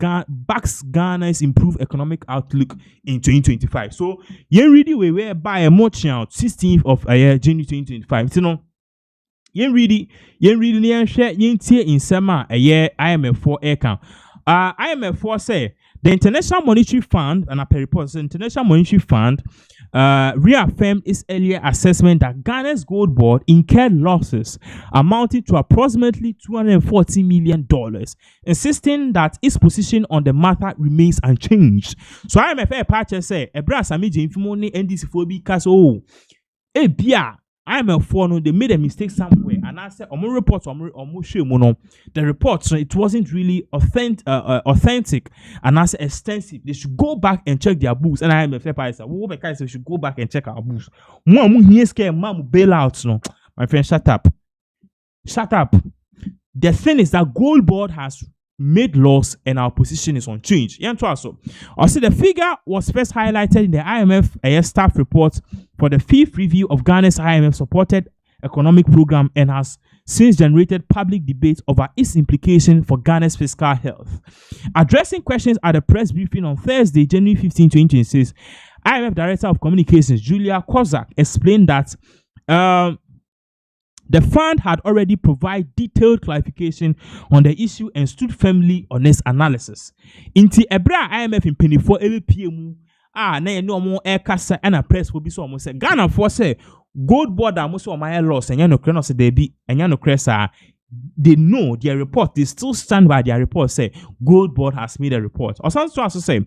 Ghana's improved economic outlook in 2025. So, you really we by a much out 16th of January 2025. You really share in summer a year IMF 4 account. IMF 4 say the International Monetary Fund and a report the International Monetary Fund reaffirmed its earlier assessment that Ghana's gold board incurred losses amounting to approximately $240 million, insisting that its position on the matter remains unchanged. So IMF patch say Ebra Sammy Jemfi money NDC for because IMF 4 they made a mistake somewhere and I said reports the reports it wasn't really authentic and I said extensive. They should go back and check their books and IMF said we should go back and check our books. Bailouts no. My friend, shut up. The thing is that gold board has made loss and our position is unchanged. Also, the figure was first highlighted in the IMF staff report for the 5th review of Ghana's IMF-supported economic program and has since generated public debate over its implication for Ghana's fiscal health. Addressing questions at the press briefing on Thursday, January 15, 2026, IMF Director of Communications, Julia Kozak, explained that the fund had already provided detailed clarification on the issue and stood firmly on its analysis. Inti Ebra IMF in penny for LPM na no more air kasa and a press will be so almost say Ghana for say gold board almost on my loss and no cross they be and no cressa. They know their report, they still stand by their report, say gold board has made a report. Or something to also say,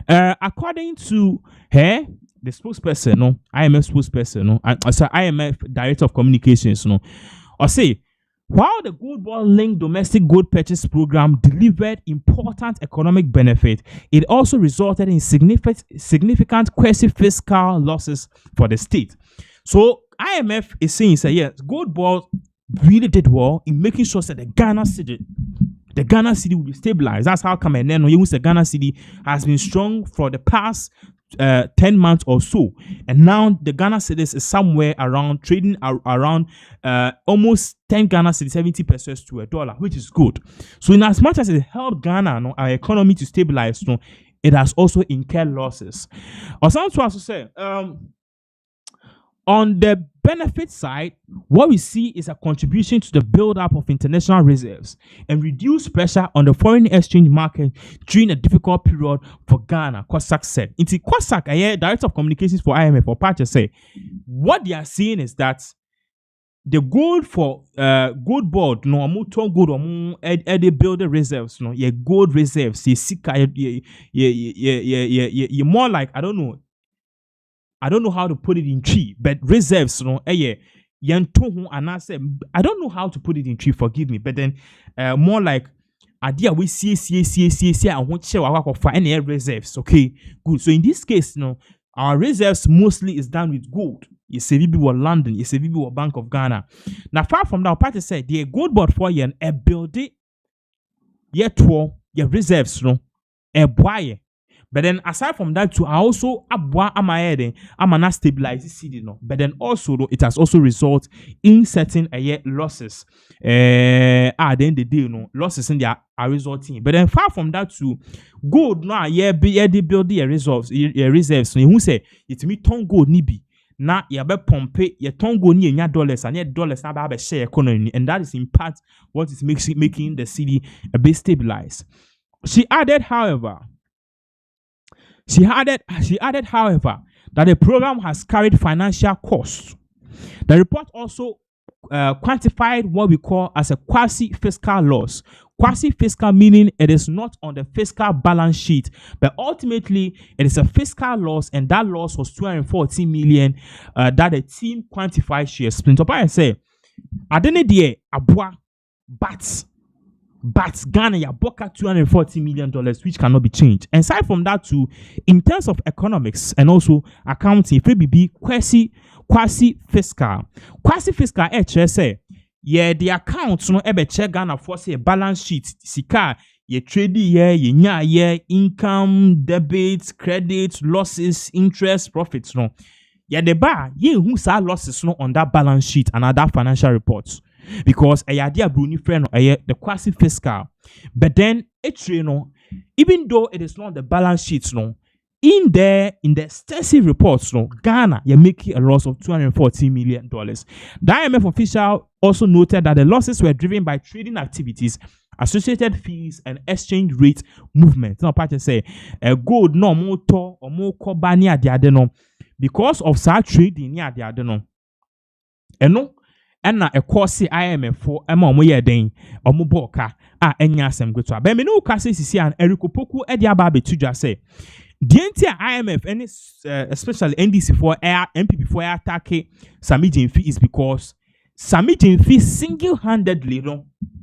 according to her, the spokesperson, no, IMF spokesperson, no, sorry, IMF Director of Communications, no, or say, while the gold bond-linked domestic gold purchase program delivered important economic benefit, it also resulted in significant quasi-fiscal losses for the state. So IMF is saying, yes, gold bond really did well in making sure that the Ghana cedi will be stabilized. That's how come, and then you the Ghana cedi has been strong for the past 10 months or so, and now the Ghana cedis is somewhere around trading around almost 10 Ghana cedis, 70 pesos to $1, which is good. So in as much as it helped Ghana, our economy to stabilize, it has also incurred losses. Or some to also say, on the benefit side, what we see is a contribution to the build-up of international reserves and reduced pressure on the foreign exchange market during a difficult period for Ghana, Kwasak said. Into Kwasak, Director of Communications for IMF, or Pacha, say, what they are seeing is that the gold for gold board, no, ton gold, they build the reserves, no, gold reserves, more like, I don't know how to put it in tree, but reserves, no, I don't know how to put it in tree, forgive me, but then more like idea we see and won't share our for any reserves. Okay, good. So in this case, our reserves mostly is done with gold. You say we were London, you say we were Bank of Ghana. Now, far from that, party said the gold board for you and build it, yet your reserves, a buy. But then aside from that too, I also I'm not stabilize the CD, no. But then also it has also resulted in certain losses. Then the day, losses in there are resulting. But then far from that too, gold no they build the reserves. So who say it me ton gold ni be. Na ya be pompe ya ton gold ni $dollars and dollars na be share economy, and that is in part what is making the city a bit stabilized. She added, however, that the program has carried financial costs. The report also quantified what we call as a quasi-fiscal loss. Quasi-fiscal meaning it is not on the fiscal balance sheet, but ultimately it is a fiscal loss, and that loss was 214 million that the team quantified. She explained. So I say, I didn't die abua, but Ghana ya boka $240 million, which cannot be changed. And aside from that too, in terms of economics and also accounting, if it be quasi-fiscal, say, the accounts check Ghana for say balance sheet, sika, trade income, debits, credits, losses, interest, profits, the bar, who saw losses on that balance sheet and other financial reports. Because the quasi fiscal, but then even though it is not the balance sheets, in the extensive reports, Ghana making a loss of $240 million. The IMF official also noted that the losses were driven by trading activities, associated fees, and exchange rate movement. Now, Patrick say gold no motor or more kobani the because of such trading near the adeno. And na a course IMF for moye den omuboka enya asem gweto ba me no kase sisi an Eriko Poku edi ababe tuja say the entire IMF and especially NDC for air MPP for attack Sami Jimfi is because Sami Jimfi single-handedly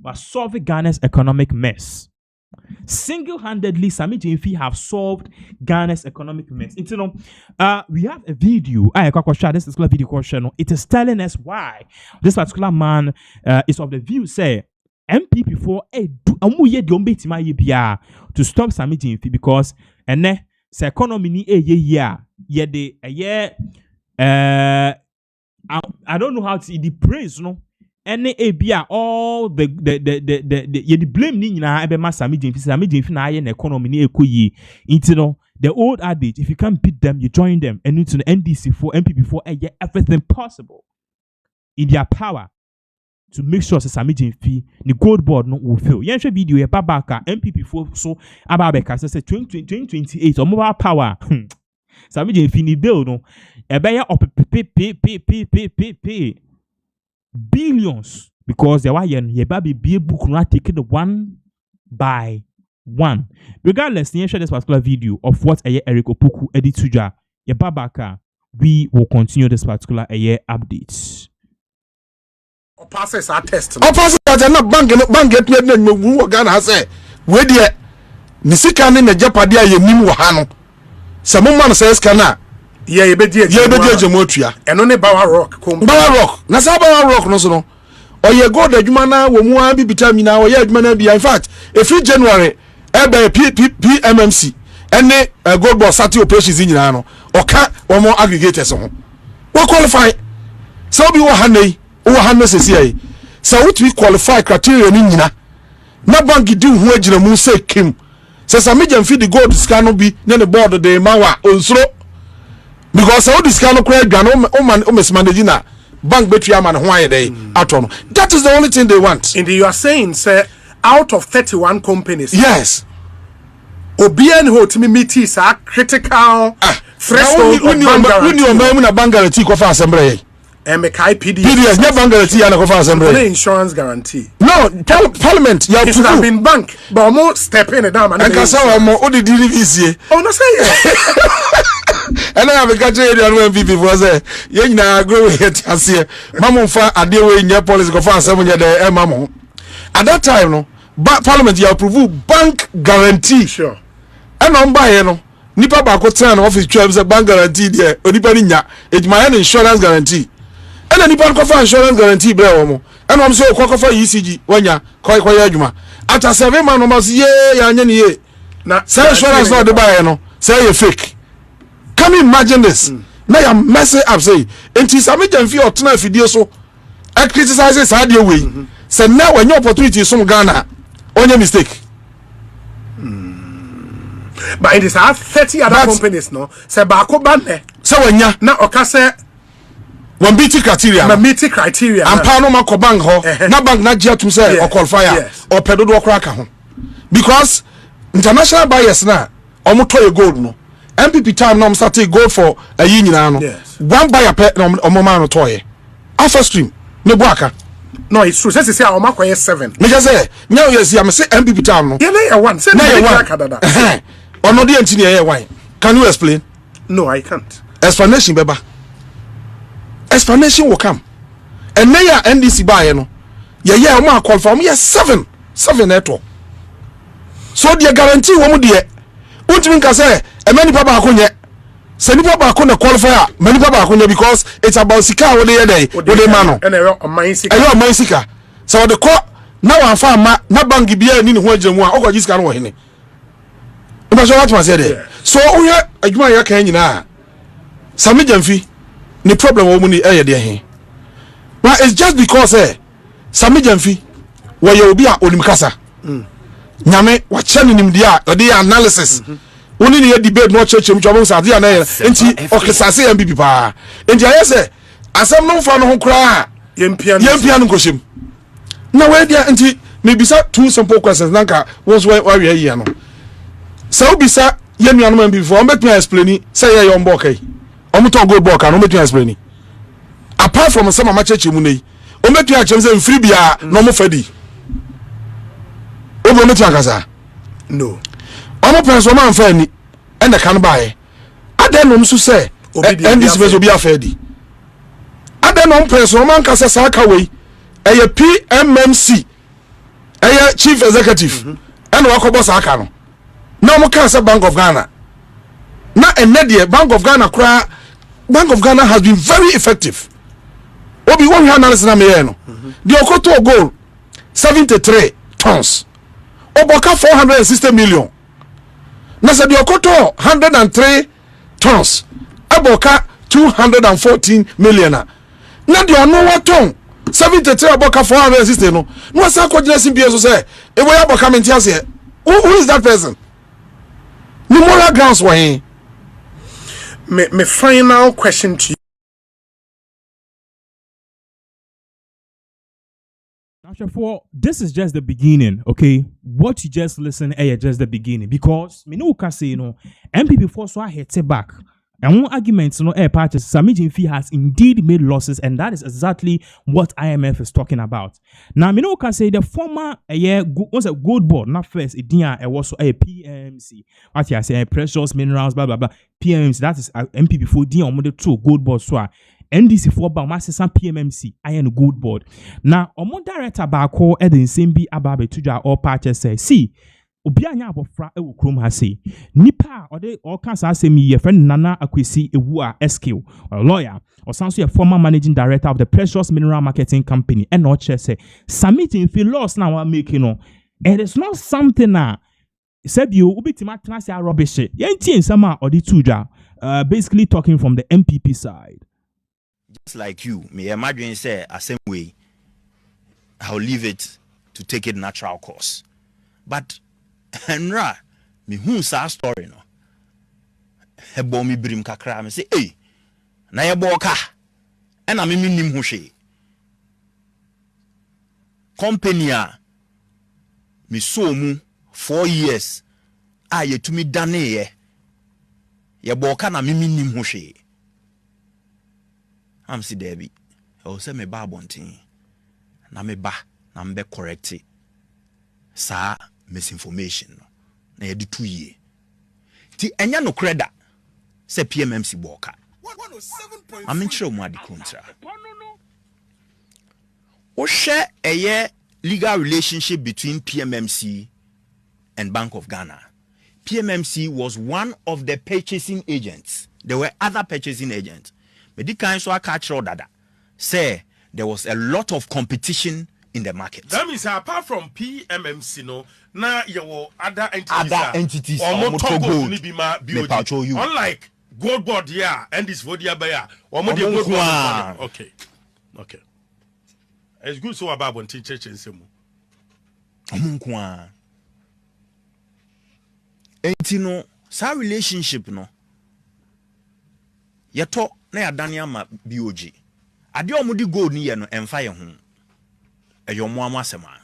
was solving Ghana's economic mess. Single-handedly, Sami Jimfi have solved Ghana's economic mess. We have a video. This particular video question. It is telling us why this particular man is of the view say MPP for to stop Sami Jimfi because the economy ni I don't know how to the praise any abia all the blame ni nyina ebe ma Sami Jimfi na aye na economy ni ekoyi the old adage, if you can't beat them you join them, and into the NDC4 MPP4 everything possible in their power to make sure Sami Jimfi the gold board no will fail. Yenche video ye babaka MPP4 so ababeka say 2028 or mobile power Sami Jimfi ni bill no ebe ya up billions because there were ye baby be book not taking the one by one. Regardless, share this particular video of what Eriko Poku edit tuja Babaka, we will continue this particular updates. Passes our test. Passes are not bank get me Ghana say, where the Nisikan in the Japadia ye nim wahano. Some man says kana. Ye be Jamotria. And only Bawa Rock. Bawa Rock. Nasaba Rock no so. Or ye go the Jumana wo mu be bitamina or ye Jumana be in fact, if January PMMC any gold boss sati operations in Yano or can or more aggregators on. What qualify? So be wahane. So we qualify criteria nina. Na bank do who ejina mu say kim. Says a medium feed the gold scan be then the board of the mawa onsro. Because all this kind of credit managing bank betray man why they aton. That is the only thing they want. Indeed, you are saying, sir, out of 31 companies. Yes. Obian who to me meet are critical threshold. We knew bank guarantee for assembly. MKI PDS never bank guarantee and for assembly. Insurance guarantee. No, parliament. You should have been bank, but almost step in a damn. And Kasawa more the DVC. Oh, no, say and I have a country and people was there. You know, grow it as here. Mamma fa a deal in your policy for 7 years there, Mamma. At that time, no, parliament you approve bank guarantee. Sure. And on by you know, Nipa Bakotan office terms a bank guarantee there, Onipa it's my own insurance guarantee. And then Nipa Kofa insurance guarantee, Brewomo. And I'm so Kofa ECG, when ya, Koya Juma. After 7 months, ye. Now, say insurance not the buyer, no, say you fake. Can you imagine this? Now you're messing up, say, and it's a medium fee or 10 video so. I criticize this idea way. So now when your opportunity is some Ghana, on your mistake. But it is 30 other companies, no. Say Bako Bane. So when ya now Okase one BT criteria. Na meet criteria. And Panama ko bank ho. Na bank na jia to say or qualifier or pedodo kraka ho. Because international buyers na omo to gold no. MPP time no start gold for a year nyina no. One buyer pe omo man no toye. Alpha stream ne buaka. No, it's true. Say omo koye 7. Me just say, now you see am say MPP time no. Yeah, na 1. Say na one. Ono di enti ne why? Can you explain? No, I can't. Explanation beba. Explanation will come. And now NDC buy no. Yeah, omo qualify. Yes 7 eto. So the guarantee wo mu de. Untimi nka say e many papa akonye. Se ni papa akona qualifier, many papa akonye because it's about sika wo de ye dey. Wo de ma no. And o man sika. Ayo man sika. So the call na wan fa ma na bank bia ni ne ho agyamu a ogoji sika no wo hene. But so what was there? So we are adwuma ya kan nyina. Sami Jamfi ni problem wo mu ni e ye de he. But it's just because Sami Jamfi wo ye obi a onimkasa. Nyame wa chane nim dia odi analysis. Oni ni debate no church mchwa sa dia na enti okesase MPP pa. Enti aye say asem no fa no ho kra yempia no koshim. Na we dia enti me bisa two simple questions nanka was why we here no. So bisa ye nuanom before on bet me explain say ye on book on to go book and on bet me explain apart from some ma church mu nei on bet me a chem say free bia no mo fadi obo met akasa no on person man fa ni and the can buy aden no so say and this mezo bia fadi aden no person man kasa sa ka we eye PMMC eye chief executive and wakobo sa aka no now mo can say Bank of Ghana. Now and Bank of Ghana has been very effective. Obi one analysis na me no. The Okoto gold 73 tons. Oboka 460 million. Na say the Okoto 103 tons. Oboka 214 million. Na the ono what ton 73 Oboka 460 no. No say ko gina simpie so say e boy Oboka menti ase. Who is that person? No moral grounds were here. My final question to you. For this is just the beginning, okay? What you just listen is just the beginning because me no can say you know MPP for so I hit it back. And one argument, you know, air purchase, Sami Jamfi has indeed made losses, and that is exactly what IMF is talking about. Now, me know can say the former gold board, not first, it was a PMC. PMMC. What you are saying, precious minerals, blah blah blah. PMMC, that is MPP for D on the 2 gold board. So NDC for ba master some PMMC iron gold board. Now, omo director ba call Eden Simbi Ababe Tuja or patches say, see, obi anya abofra e wo krom ha say nipa ode o kan sa asem ye friend Nana Akwesi ewu a skill or lawyer or sanso a former managing director of the Precious Mineral Marketing Company and no che say submitting fi loss na wa make no it is not something na said you ubitima tena say rubbish yenti nsama ode tuja basically talking from the MPP side. Just like you, me imagine say a same way I'll leave it to take it natural course. But Henra, me who sa story no. Hebo mi brim kakra me say, hey, na ye boka. E na me nim ho hwe. Company a me so mu 4 years a ye tumi dane ye boka na me nim ho hwe. Am si Debbie. O say me ba bontin. Na me ba na me correct it. Sa misinformation na ye di 2 years ti enya no kreda se PMMC boka am nchire mu adi kontra o share a legal relationship between PMMC and Bank of Ghana. PMMC was one of the purchasing agents. There were other purchasing agents. But the kind so catch dada say there was a lot of competition in the market. That means apart from PMMC, no, now your other entities are gold. You. Unlike gold board, yeah, and this vodia buyer, or more gold board. Okay. It's good so about one teacher and Semu. Entino, sa relationship no. Yato na ya Daniel ma BOG. Ade omudi gold ni ye no emfa ye ho. Eyomo amasema.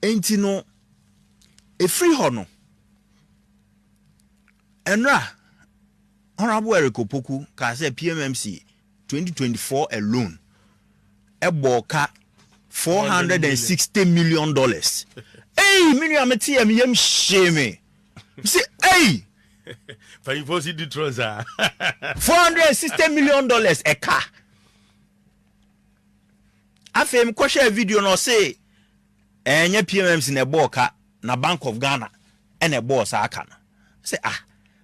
Enti no e free ho no. Enra Honorable Eric Opoku ka say PMMC 2024 alone eboka $460 million. Hey, mini ameti am yem shame. Say hey for you see the trouser. $460 million a car. Afem ko share video no say enye PMMC na boka na Bank of Ghana and a boss aka na. Say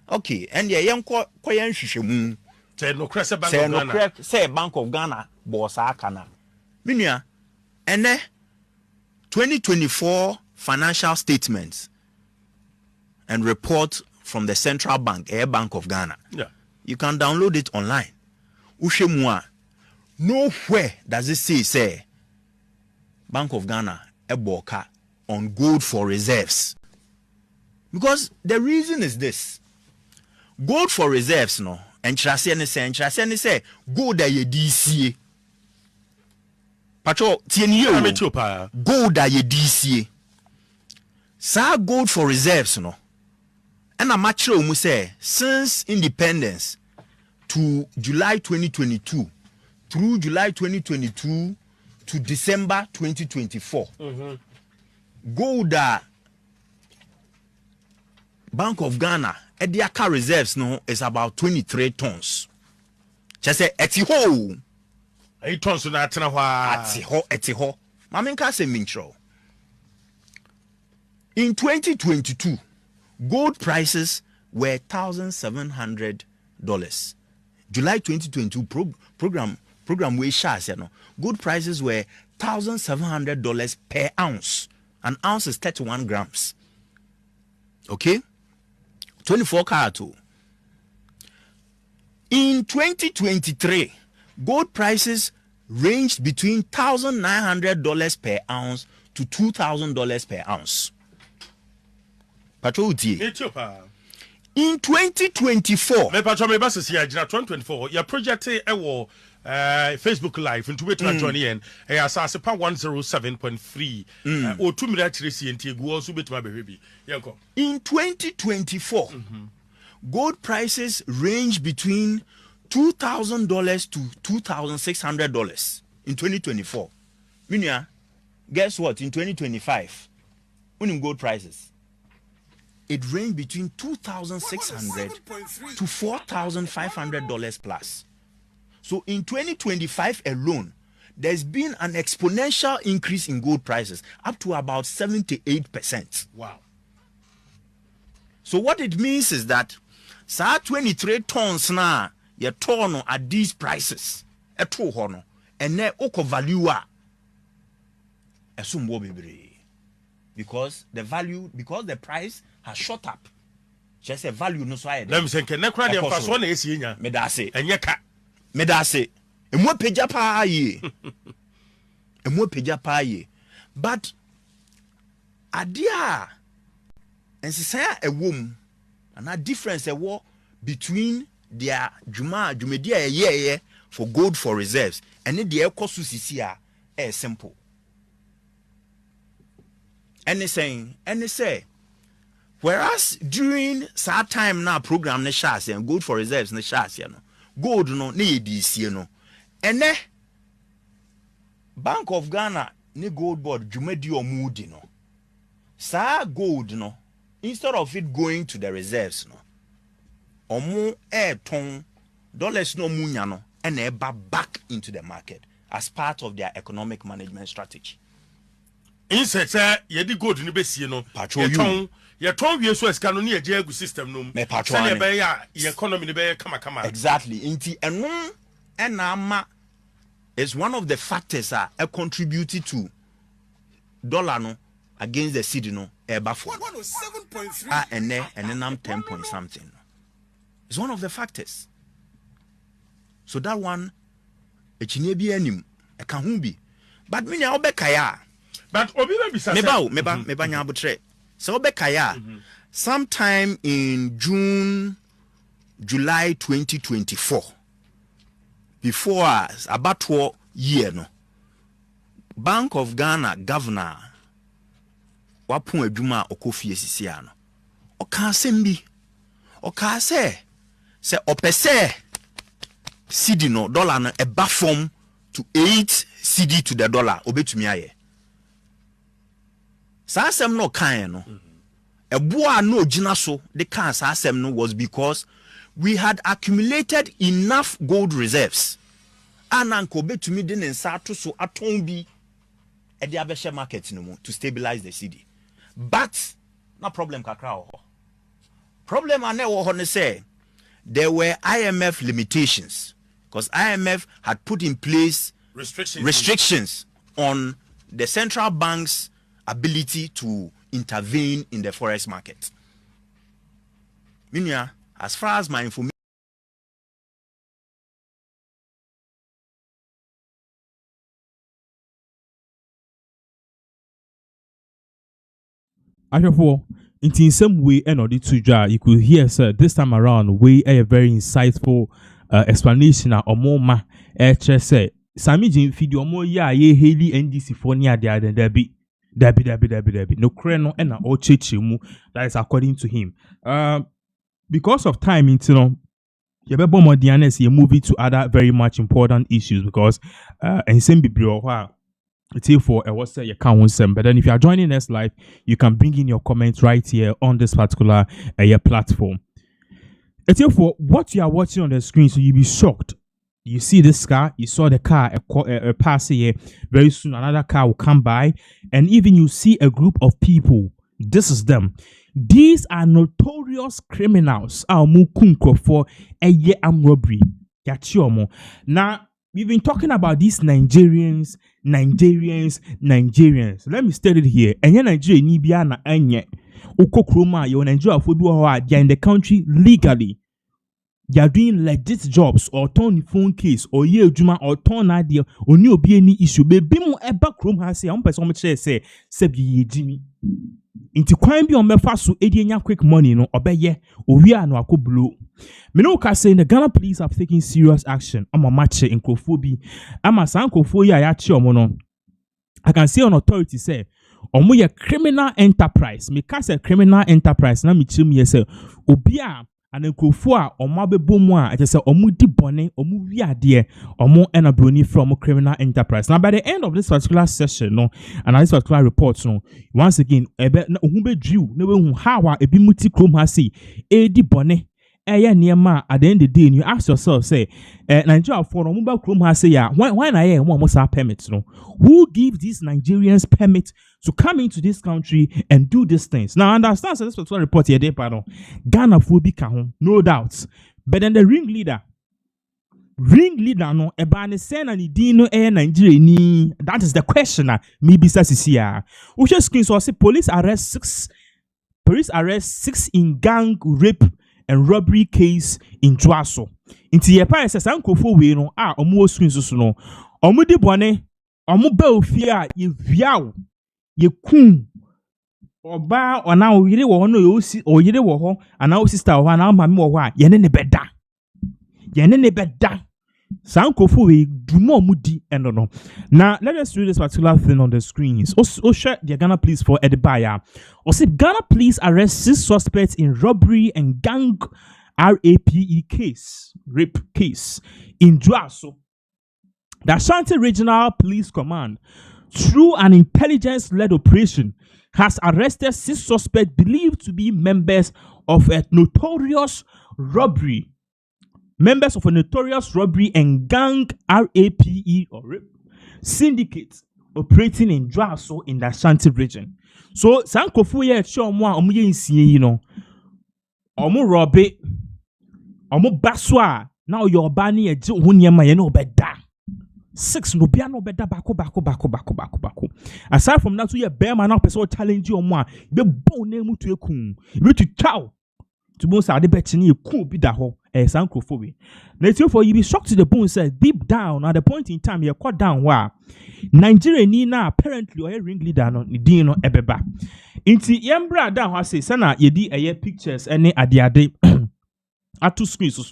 okay, and ye yen ko yen hwehwemu. Say no crest Bank of Ghana. Say Bank of Ghana boss aka na. Minia ene 2024 financial statements and report from the Central Bank, Bank of Ghana. Yeah. You can download it online. Ushemua. Nowhere does it say Bank of Ghana eboka on gold for reserves. Because the reason is this. Gold for reserves no. And Chasene say gold a ye DCA. Patrol tienye gold a ye DCA. Sa gold for reserves no. And a match say since independence to July 2022 through July 2022 to December 2024. Gold Bank of Ghana Ediaka reserves no is about 23 tons. Just say etiho 8 tons na tena hwa etiho. Mamenka say mincho. In 2022 gold prices were $1,700. July 2022 program we share no. Gold prices were $1,700 per ounce. An ounce is 31 grams. Okay? 24 karat. In 2023, gold prices ranged between $1,900 per ounce to $2,000 per ounce. In 2024, me patro me basa si agina 2024 your project Facebook live into we join in asase pa 107.3 o 2 minute resi enti egu also betima bebi yanko. In 2024, gold prices range between $2,000 to $2,600 in 2024. Minya, guess what? In 2025, winning gold prices, it ranged between $2,600 to $4,500 plus. So in 2025 alone, there's been an exponential increase in gold prices up to about 78%. Wow. So what it means is that 23 tons na ye ton at these prices. Eto hono. And ne oko value esumbo bebre. Because the price has shot up. Just a value no so I. Let me say can na kra de mfa so na esi nya. Me da se. Enye ka. Me da se. Emu peja pa ye. Emu peja pa ye. But adia ensisa ewom and a difference between their jumedia ye for gold for reserves and the ekosu sisia simple. And say whereas during that time now program ne shas and gold for reserves ne shas no gold no ne edisi no ene Bank of Ghana ne gold board jumedi omudi no sa gold no instead of it going to the reserves no omo ton dollars no munya no and eba back into the market as part of their economic management strategy. Insect ye di gold ni besie no ye ton wie so esika no ne ye egu system no me patron se be ya ye economy ni be kama exactly inti eno ena ama is one of the factors that contributed to dollar no against the cedi no eba for 107.3 and then I'm 10 point something. It's one of the factors. So that one echinye bi anim e ka hu bi but me nya obekaya but obi be bisa meba nya abotre so obekaya sometime in July 2024 before us about 4 year no Bank of Ghana governor wapon adwuma okofie sisia no oka sembi oka se opese cedi no dollar no eba form to 8 cedi to the dollar obetumi aye sa asem no kan no eboa no ogina so the kan sa asem no was because we had accumulated enough gold reserves ananko obetumi de nsa to so aton bi e de abehye market no mu to stabilize the cedi but no problem kakra ho problem ane wo ho ne say there were IMF limitations because IMF had put in place restrictions on the central bank's ability to intervene in the forex market. Minya, as far as my information Ashafo, in some way and or the two you could hear sir this time around we a very insightful explanation or more ma say Sami Jin video more ye Haley NDC for near the other debi no creno and all chichimu that is according to him. Because of time into no you better more DNS you move it to other very much important issues because and same bibrio it's for what's your account, but then if you are joining us live, you can bring in your comments right here on this particular platform. It's for what you are watching on the screen, so you'll be shocked. You see this car, you saw the car pass here. Very soon, another car will come by, and even you see a group of people. This is them. These are notorious criminals. For a armed robbery. Now. We've been talking about these Nigerians. Let me state it here. Enye Nigeria ni bia na enye. Oko kroma yo Nigeria fodu they are in the country legally. They are doing legit jobs or turn phone case or ye juma or turn idea or ni obi any issue. Baby mo eba krom ha say am person say bi yejimi. Inti kwan bi on mefa so edi quick money no obeye owi anu akoblo. Menoka saying the Ghana police have taken serious action. I'm a match in Kofobi. I'm a Sankofoya Yachi. I can see on authority say, Omo ye criminal enterprise. Me say criminal enterprise. Na mi chim ye say, Obia and nkrofo a omo abebo mu a ete se omo di bone omo wi ade omo ena broni from criminal enterprise. Now by the end of this particular session no and this particular report no once again ebe hu be drill na we hu how a ebi muti krom ha say e di bone eye niema at the end of the day you ask yourself say Nigeria for no mobile krom ha say ya why na here mo sa permits no who give these Nigerians permit to come into this country and do these things. Now understand so this particular report here dey pardon Ghana phobic ka ho no doubt, but then the ringleader no eba ne say na ni din no Nigeria ni, that is the question na me bisa sisi ya we just screen so say police arrest six in gang rape and robbery case in Dwaso. Inti ye pa say sankofo we no a omo screen so no omo di bone omo ba ofia ye viaw ye kun oba ona oyire wo no yo si oyire wo ho ana o sister wo ana mama wo ho a ye ne beda sankofo we dumo mudi eno no. Now let us read this particular thing on the screens. Share the Ghana police for Edibaya. Or say Ghana police arrest 6 suspects in robbery and gang rape case in Dwaso. The Ashanti Regional Police Command, through an intelligence-led operation, has arrested 6 suspects believed to be members of a notorious robbery and gang rape or rape syndicate operating in Dwaso in the Ashanti region. So sankofo ye show mo a omo ye nsie yi no omo robe omo baswa na oyo oba ne ye je ho niema ye no obeda 6 no bia no obeda bako. Aside from that so ye bear man na person challenge omo a be bon na mu to ekun be to chow to bon sa de be chine ekun bi da ho sankofo we na for you be shocked to the bone say deep down at the point in time you cut down wa Nigeria ni na apparently or ringleader no ni din no ebeba inti yembra down ha say sana ye di pictures any adeade atu screen so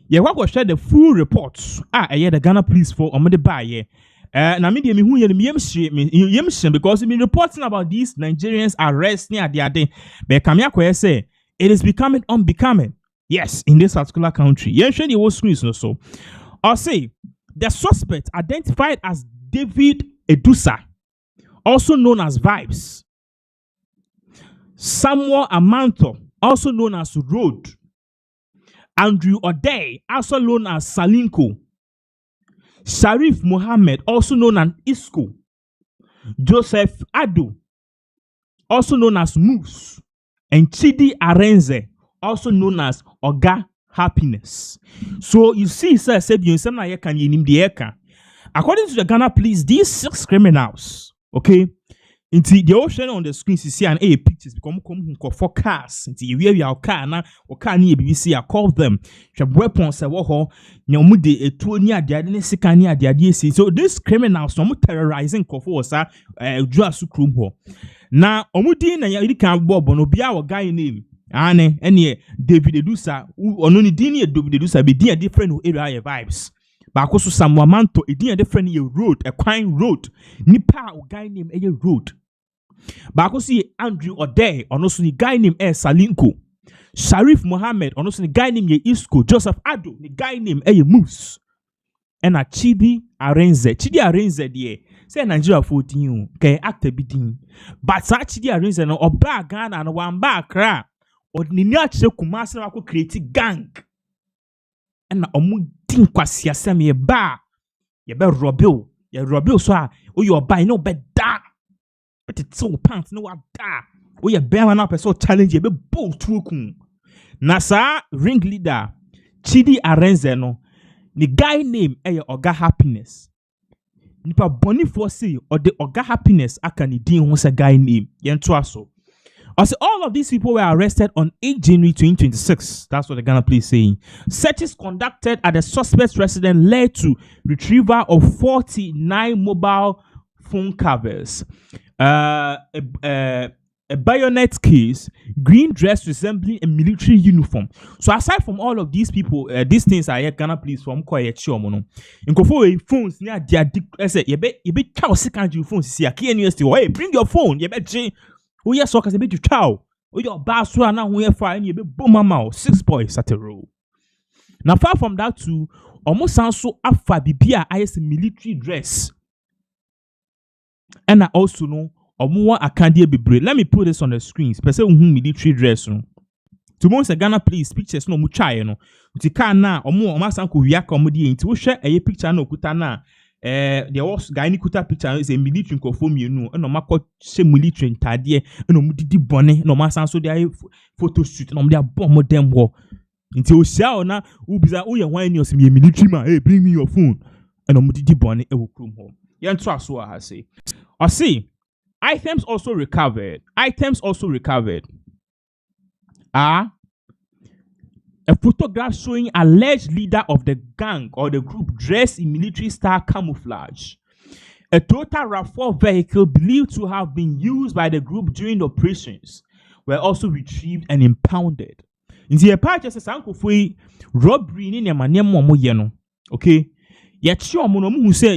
ye wa share the full report the Ghana police for omode ba ye na me de me hu ye me yem because me reporting about these Nigerians arrest ni adeade be kamia ko say it is becoming unbecoming. Yes, in this particular country. Yensheni was screens no so. I'll say the suspect identified as David Edusa, also known as Vibes. Samuel Amanto, also known as Road. Andrew Odey, also known as Salinko. Sharif Mohammed, also known as Isco. Joseph Ado, also known as Moose. And Chidi Arenze, also known as Oga Happiness. So you see, sir, according to the Ghana police, these 6 criminals, okay, into the ocean on the screen, you see an pictures become for cars. Into you have car na or car near BBC. I call them. You have weapons. I walk nyomudi a 2 near the adnesi near the ADC. So these criminals, no terrorizing Kofosa, Drasu Krumho. Now, omudi na yari kan bob no bia wa guy name. Ane any David Edusa only dini David Edusa be dia different area vibes. But also some Manto a dia different road, a quine road. Nipa o guy name a road. But also Andrew Odey on also the guy name Salinko. Sharif Mohammed on also the guy name Isco. Joseph Ado the guy name Moose. And a Chidi Arenze die. Say Nigeria 14 can act a bidding. But such Chidi Arenze no oba Ghana and one back cra. Or Ninache Kumasa wako create gang. And omu din kwasi asem ye ba robil. Ye robil so a o you buy no bed da. But it's so pants no wa da. O ye bear man up so challenge ye be bow to kun. Na sa ringleader Chidi Arenze no. The guy name Oga Happiness. Nipa boni for say or the Oga Happiness akani din was a guy name. Yentuaso. Also, all of these people were arrested on 8 January 2026. That's what the Ghana police saying. Searches conducted at the suspect's residence led to retrieval of 49 mobile phone covers, a bayonet case, green dress resembling a military uniform. So aside from all of these people, these things are Ghana police from quiet mono. In Kofo phones near their say you be cow second your phone see a key university. Hey, bring your phone. You bet oh yes, so can be to chow. your basura now we fire and you be boom mama 6 boys at a row. Now far from that too, almost sounds so afa bibia is military dress. And I also know omo akandie bebre. Let me put this on the screen. Person who military dress no. Tomorrow say Ghana police pictures no mu chai no. Uti ka na omo sanko wiaka omo di enti wo hwe eye picture na okuta na there was guy ni kuta picture is a military nkofo mienu na makọ she military ntade na omo didi bone na omo sanso dey photo shoot na omo dey bomb dem wo. Nti o sia na ubiza wo ye hwan ni osim ye military man, hey bring me your phone. Na omo didi bone e wo krom ho. Yen to aso ha say. I see items also recovered. A photograph showing alleged leader of the gang or the group dressed in military style camouflage. A Toyota RAV4 vehicle believed to have been used by the group during the operations were also retrieved and impounded. In the part just sanko foi robbery ni nema mo ye no. Okay? Yet sure mo no mu say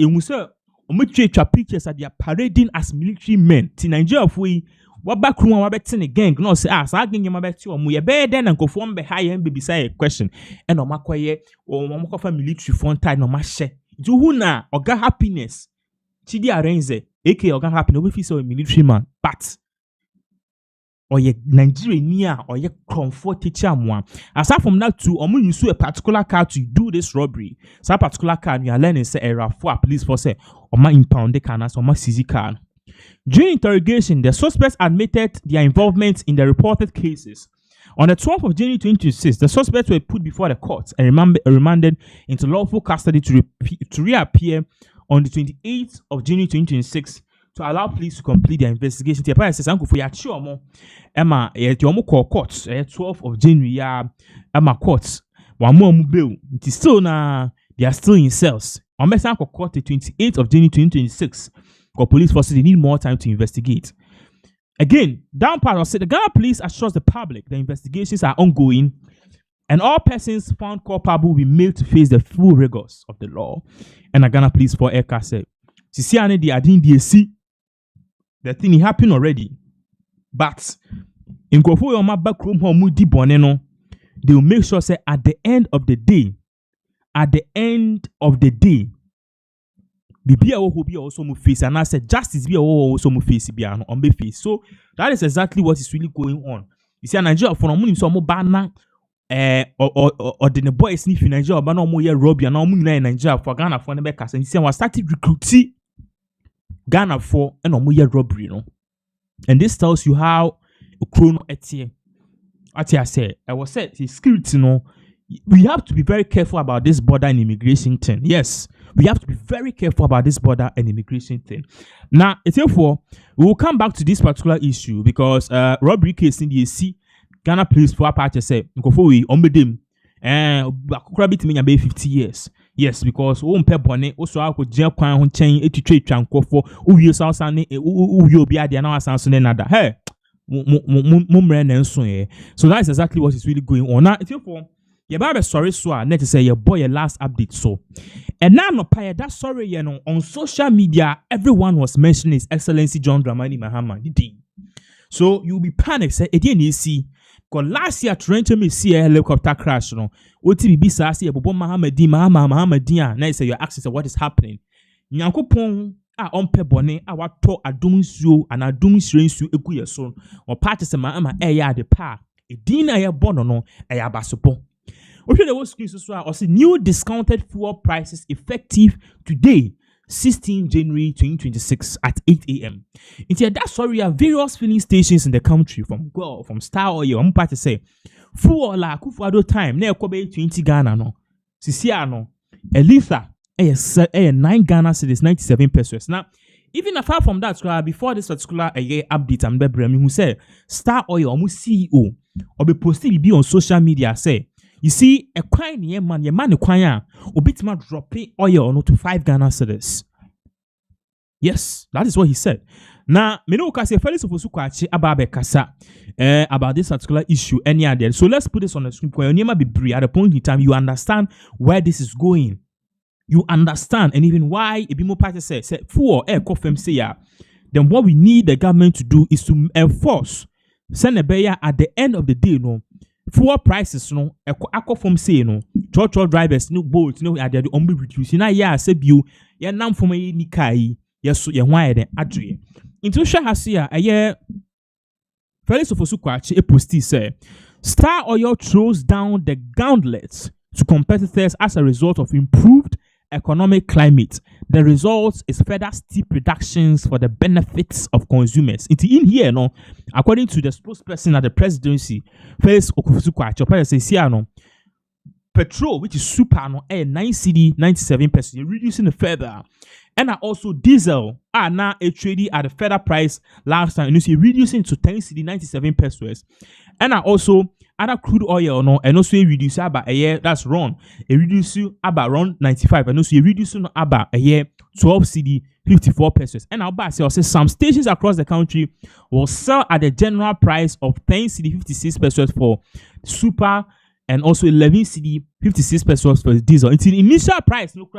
twa pictures that they are parading as military men. Ti Nigeria foi what back room wa bet in gang no say sa gang yema bet omo ye be den nkofo mbe high and be say a question and omakoye o omakofa military front tie no ma hye ju hu na oga happiness chidi arrange AK oga happiness we feel so a military man but oye Nigeria ni a oye comfort teacher mo aside from that too omo use a particular car to do this robbery. So particular car you are learning say era for police force say oma impound the car na so oma seize car. During interrogation, the suspects admitted their involvement in the reported cases. On the 12th of January 2026, the suspects were put before the court and remanded into lawful custody to reappear on the 28th of January 2026 to allow police to complete their investigation. The appearance says, "Uncle for your chiomo, Emma, court, 12th of January, Emma courts, one more bail. It is still na they are still in cells. On court the 28th of January 2026." Police forces they need more time to investigate. Again, down part of said the Ghana police assures the public the investigations are ongoing and all persons found culpable will be made to face the full rigors of the law. And the Ghana police for Eka said, "Sisiane the adin DSC, the thing happened already, but in Kofo Yoma backroom home di boneno, they will make sure say at the end of the day, Bibia will be also mu face and I said justice be also mu face be on be face." So that is exactly what is really going on. You see, Nigeria for no money so mo banna or the boys sniff in Nigeria but no more year robbery and no money in Nigeria for Ghana for the case and you see we started recruiting Ghana for and no more year robbery, you know. And this tells you how chrono etie. What I say, I was said the security, you know, we have to be very careful about this border and immigration thing. Yes, we have to be very careful about this border and immigration thing. Now, therefore, we will come back to this particular issue because robbery case in the AC, Ghana police for a party say, "Nkofo ombedem, akukura bit me be 50 years." Yes, because o mpe bone o so akọ je kwan ho chen etitwe twa nkofo o wie so asan o wie obi ade na asan so ne nada. Hey, mumre na nso ye. So that's exactly what is really going on. Now, therefore, your baby sorry so net say your boy your last update so. And now no pay that sorry you know on social media everyone was mentioning His Excellency John Dramani Mahama the. So you'll be panicked say again you see because last year Toronto me see a helicopter crash no. OTB say Bobo Mahama na say you're asking what is happening. Nyankopon a ompe bone a wato adum nsuo ana adum sire nsuo egu ye so. O party say Mahama eya de pa. Edin na ye bono no eya basopo. Okay, the whole screen so I see new discounted fuel prices effective today, 16 January 2026 at 8 a.m. Into that sorry, various filling stations in the country from Star Oil. I'm part to say fuel la kufuado time na ekobe 20 Ghana no. Sisia no a liter 9 Ghana cedis 97 pesos. Now, even apart from that, before this particular update, I'm bebremi who said Star Oil almost CEO or be posted be on social media say. You see, a coin ye man coin or bit ma dropping oil no to 5 Ghana cedis. Yes, that is what he said. Now, me no kasi feli supposed to kwachi about kasa about this particular issue any other. So let's put this on the screen. When you be brief at a point in time, you understand where this is going. You understand, and even why a bit more party say for confirm say ya. Then what we need the government to do is to enforce Send a beya at the end of the day, no. Fuel prices, no. Echo from say, no. Church drivers, no boats, no. Are they only reducing? Na ya said you, ya nam for me nikai, yes, so ya wide adri. Into Shahasia, a year. Felix Ofosukwachi, a postee say, Star Oil throws down the gauntlet to competitors as a result of improved economic climate. The result is further steep reductions for the benefits of consumers. It's in here, no, according to the spokesperson at the presidency, Felix Ofosukwachi, says here, no, petrol, which is super, no, 9 cedi 97 pesos, you're reducing it further. And also diesel are now trading at a further price last time. And you see reducing to 10 cedi 97 pesos. And also other crude oil no and also reduce about a year that's wrong. A reduce about around 95 and also reducing about a year 12 cedi 54 pesos. And I'll say some stations across the country will sell at the general price of 10 cedi 56 pesos for super and also 11 cedi 56 pesos for diesel. It's the initial price no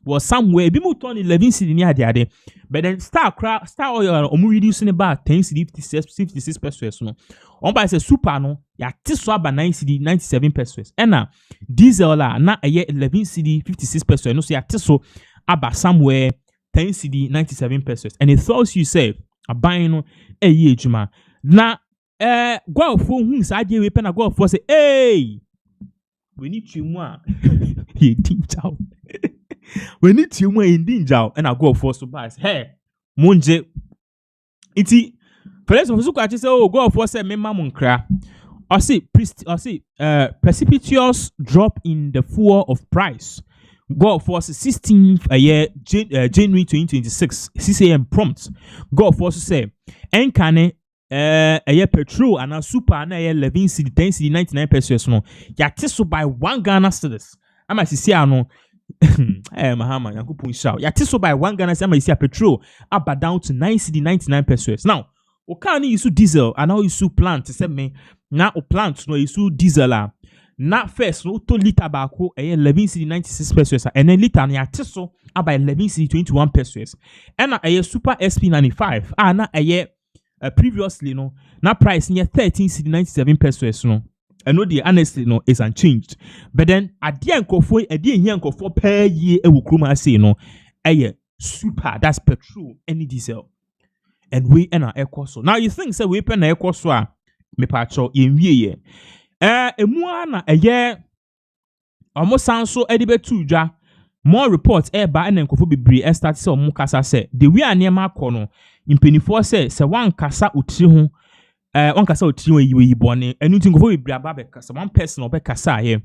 was somewhere be more than 11 cedi near the other, but then star oil reducing about 10 cedi 56 pesos no. On by say super no ya tiso about 9 cedi 97 pesos. And diesel la na a year 11 cedi 56 pesos no so ya tiso about somewhere 10 cedi 97 pesos. And it thoughts you say a buying no a year juma na go for who side we pen go for say hey we need you more he think out. We need you more in danger and I go for surprise. Hey, Munje. Iti, Felix Ofosukwachi say, oh, go for say, me mamunkra. Or see, precipitous drop in the fuel of price. Go for 16th a year, January 2026, 6 a.m. prompt. Go for say, enkane a year petrol and a super and a year 11 cedi 10 cedi 99 pesos no. Ya tiso by 1 Ghana cedis. Ama si ano. Mahama, Yankupun shout. Ya tiso by 1 Ghana cedi. Ama si petrol up down to 9 cedi 99 pesos. Now, o can use diesel and now use plant. Say me now o plant no use diesel la. Na first no to liter bako 11 cedi 96 pesos and then liter na ya tiso up by 11 cedi 21 pesos. And na a super SP95 na a previously no na price near 13 cedi 97 pesos no. I know the honestly no is unchanged. But then at the end of per year e will kruma say no super that's petrol any diesel. And we and our echo so. Now you think say we pen echo so me pacho in ye. Emuana a year almost sound so edibe tuja. More reports ba and enkofo bebre start say omo kasa say the we are near makono in 24 say one kasa uti ho one kasa uti ho yi bone enu tinkofo bebre aba be kasa one person obe kasa here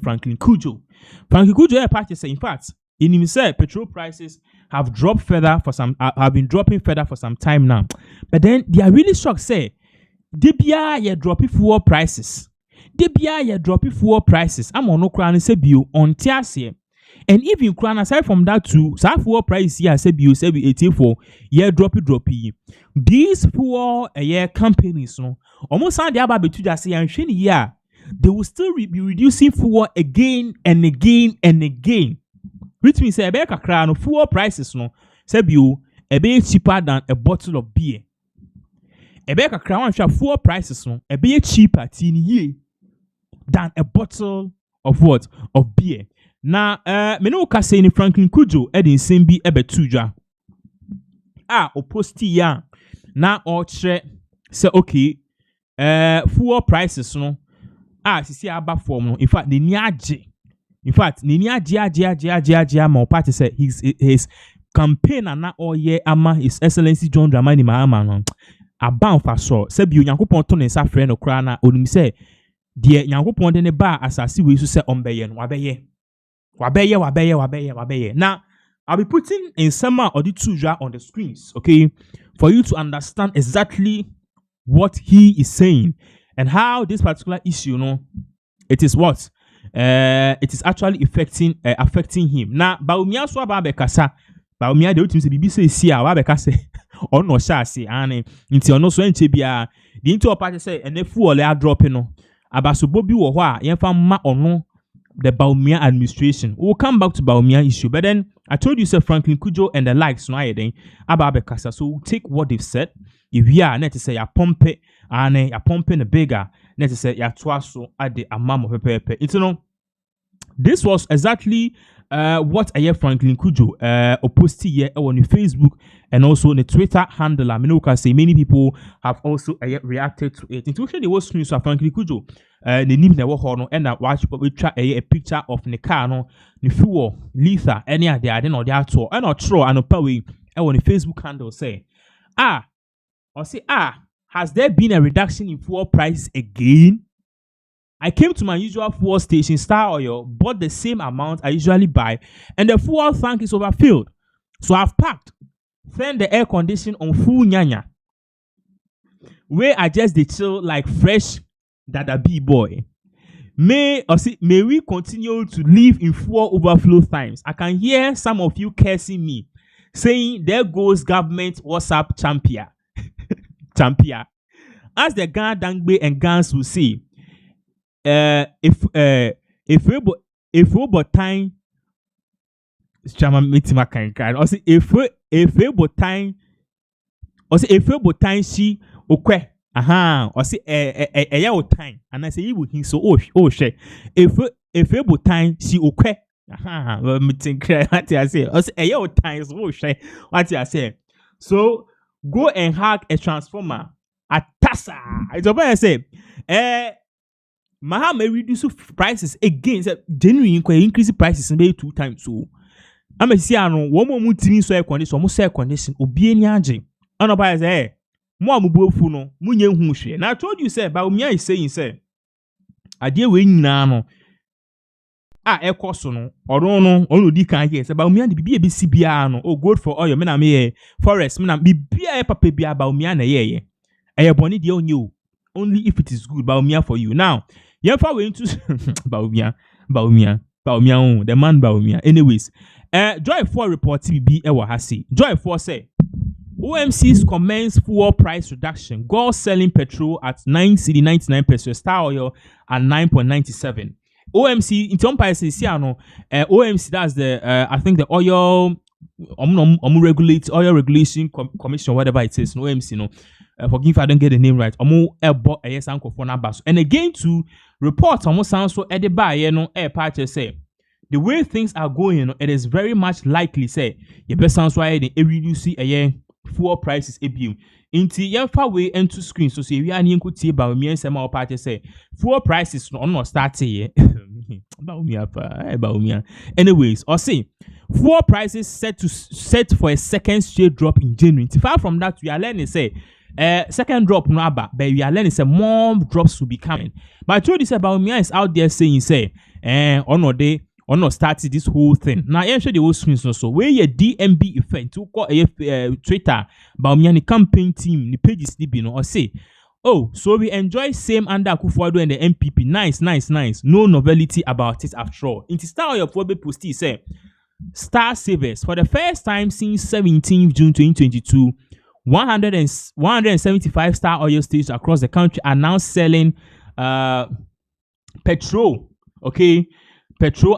Franklin Kujo party say in fact in himself petrol prices have dropped further for some have been dropping further for some time now, but then they are really shocked say debia ye dropping fuel prices I'm on no crown say bio on tiasie. And even crown aside from that too, some fuel price here say bio say 84 year droppy. These fuel year companies no almost sound the about betu just say and year they will still be reducing fuel again and again and again. Which means say a crown fuel prices no say bio a bit cheaper than a bottle of beer. A better crown fuel prices no a bit cheaper year than a bottle of what? Of beer. Na me no ka say ni Franklin Kujo edin sembi ebetuja. Oposti ya na ochre say okay fuel prices no sisi aba form no in fact ni age ma party say his campaign na oye ama his excellency John Dramani Mahama no aban fa so say bi Onyankopon to ne nsa frɛ no kra na onim say de Onyankopon de ne ba asase we so say ombeye no wabeye. Now, I'll be putting in some of the tuja on the screens, okay, for you to understand exactly what he is saying and how this particular issue, you know, it is what it is actually affecting him. Now, Baumia swaba bekasa, Baumia de ultimate BBC say wabekase or no shasi and until no so enchebia the into a party say and if full are dropping no abaso bobi wo ho a yemfa ma ono the Baumia administration. We'll come back to Baumia issue, but then I told you, Sir Franklin Kujo and the likes, no, about Bekasa. So we'll take what they've said. If we are not to say a pump and you're pumping a bigger. Let's say you're twice at the amount of pepe. It's this was exactly what I hear Franklin Kujo posted here on Facebook and also on the Twitter handle. I mean, you can say many people have also reacted to it. Intuition the was screen so Franklin Kujo the name the war and I watch we try a picture of the car no the fuel Letha any of the I didn't know that tour and not throw and on the Facebook handle say has there been a reduction in fuel prices again? I came to my usual fuel station, Star Oil, bought the same amount I usually buy, and the fuel tank is overfilled. So I've packed, turned the air condition on full nyanya, where I just dey chill like fresh Dada B boy. May we continue to live in fuel overflow times. I can hear some of you cursing me, saying there goes government WhatsApp champion. Champion. As the Ghana Dangbe and Gans will say, if we but time chama meeting can also if we but time she okwe or say ya time and I say you will so share if we but time she okwe meeting what I say also ya time so share what I say so go and hack a transformer at Tassa. It's about I say Mahama reduce prices again. Genuine increase prices maybe 2 times. So I'm a see one more mutin so air condition, almost air condition, obi any aging. And about say, more mubofu no, munye hunche. Now I told you, say, but me is saying, say, I dear win no. Air cost no, or no, only di can hear. About me and the BBCBR no, oh, good for oil, men are me, forest, men are be a papa be about me and a ye. I bonny the on you, only if it is good, about me for you. Now, you're far into Baumia, the man Baumia. Anyways, Joy 4 report TBB Ewa Hasi. Joy 4 say OMC's commence fuel price reduction. Gold selling petrol at 9.99 pesos, Star Oil at 9.97. OMC in some prices, OMC that's the I think the oil regulate oil regulation commission, whatever it is. No OMC no. Forgive if I don't get the name right. And again to report almost sounds so at the buy part say the way things are going, it is very much likely say your best sounds why the reduce fuel prices abuse. Inti yan far way into screen so say we are near could see about me and some more party say fuel prices not start here. Anyways, or say fuel prices set for a second straight drop in January. Far from that, we are learning say second drop no but we are learning say more drops will be coming. But I told you say about me is out there saying say or not started this whole thing. Now I show the whole screen so where your DMB effect to call Twitter about me and the campaign team the pages sleeping or say oh so we enjoy same under Akufo-Addo and the MPP nice no novelty about it after all. In the style of what post say Star Savers for the first time since 17th June 2022 175 Star oil stations across the country are now selling petrol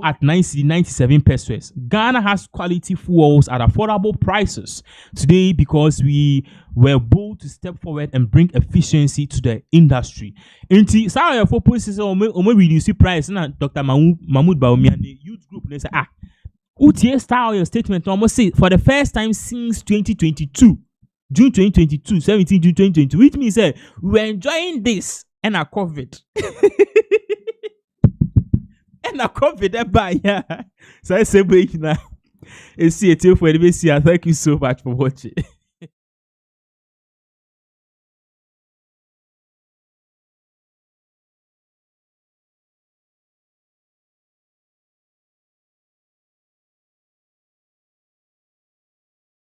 at 97 pesos. Ghana has quality fuels at affordable prices today because we were bold to step forward and bring efficiency to the industry. Inti Star for policies reduce price na Dr. Mahmoud Baumia and the youth group they say UTA Star oil statement almost say for the first time since 2022 June 2022 17 June 2022 which means we're enjoying this and our COVID. And I confident by yeah. So I say now. It's see it for the thank you so much for watching.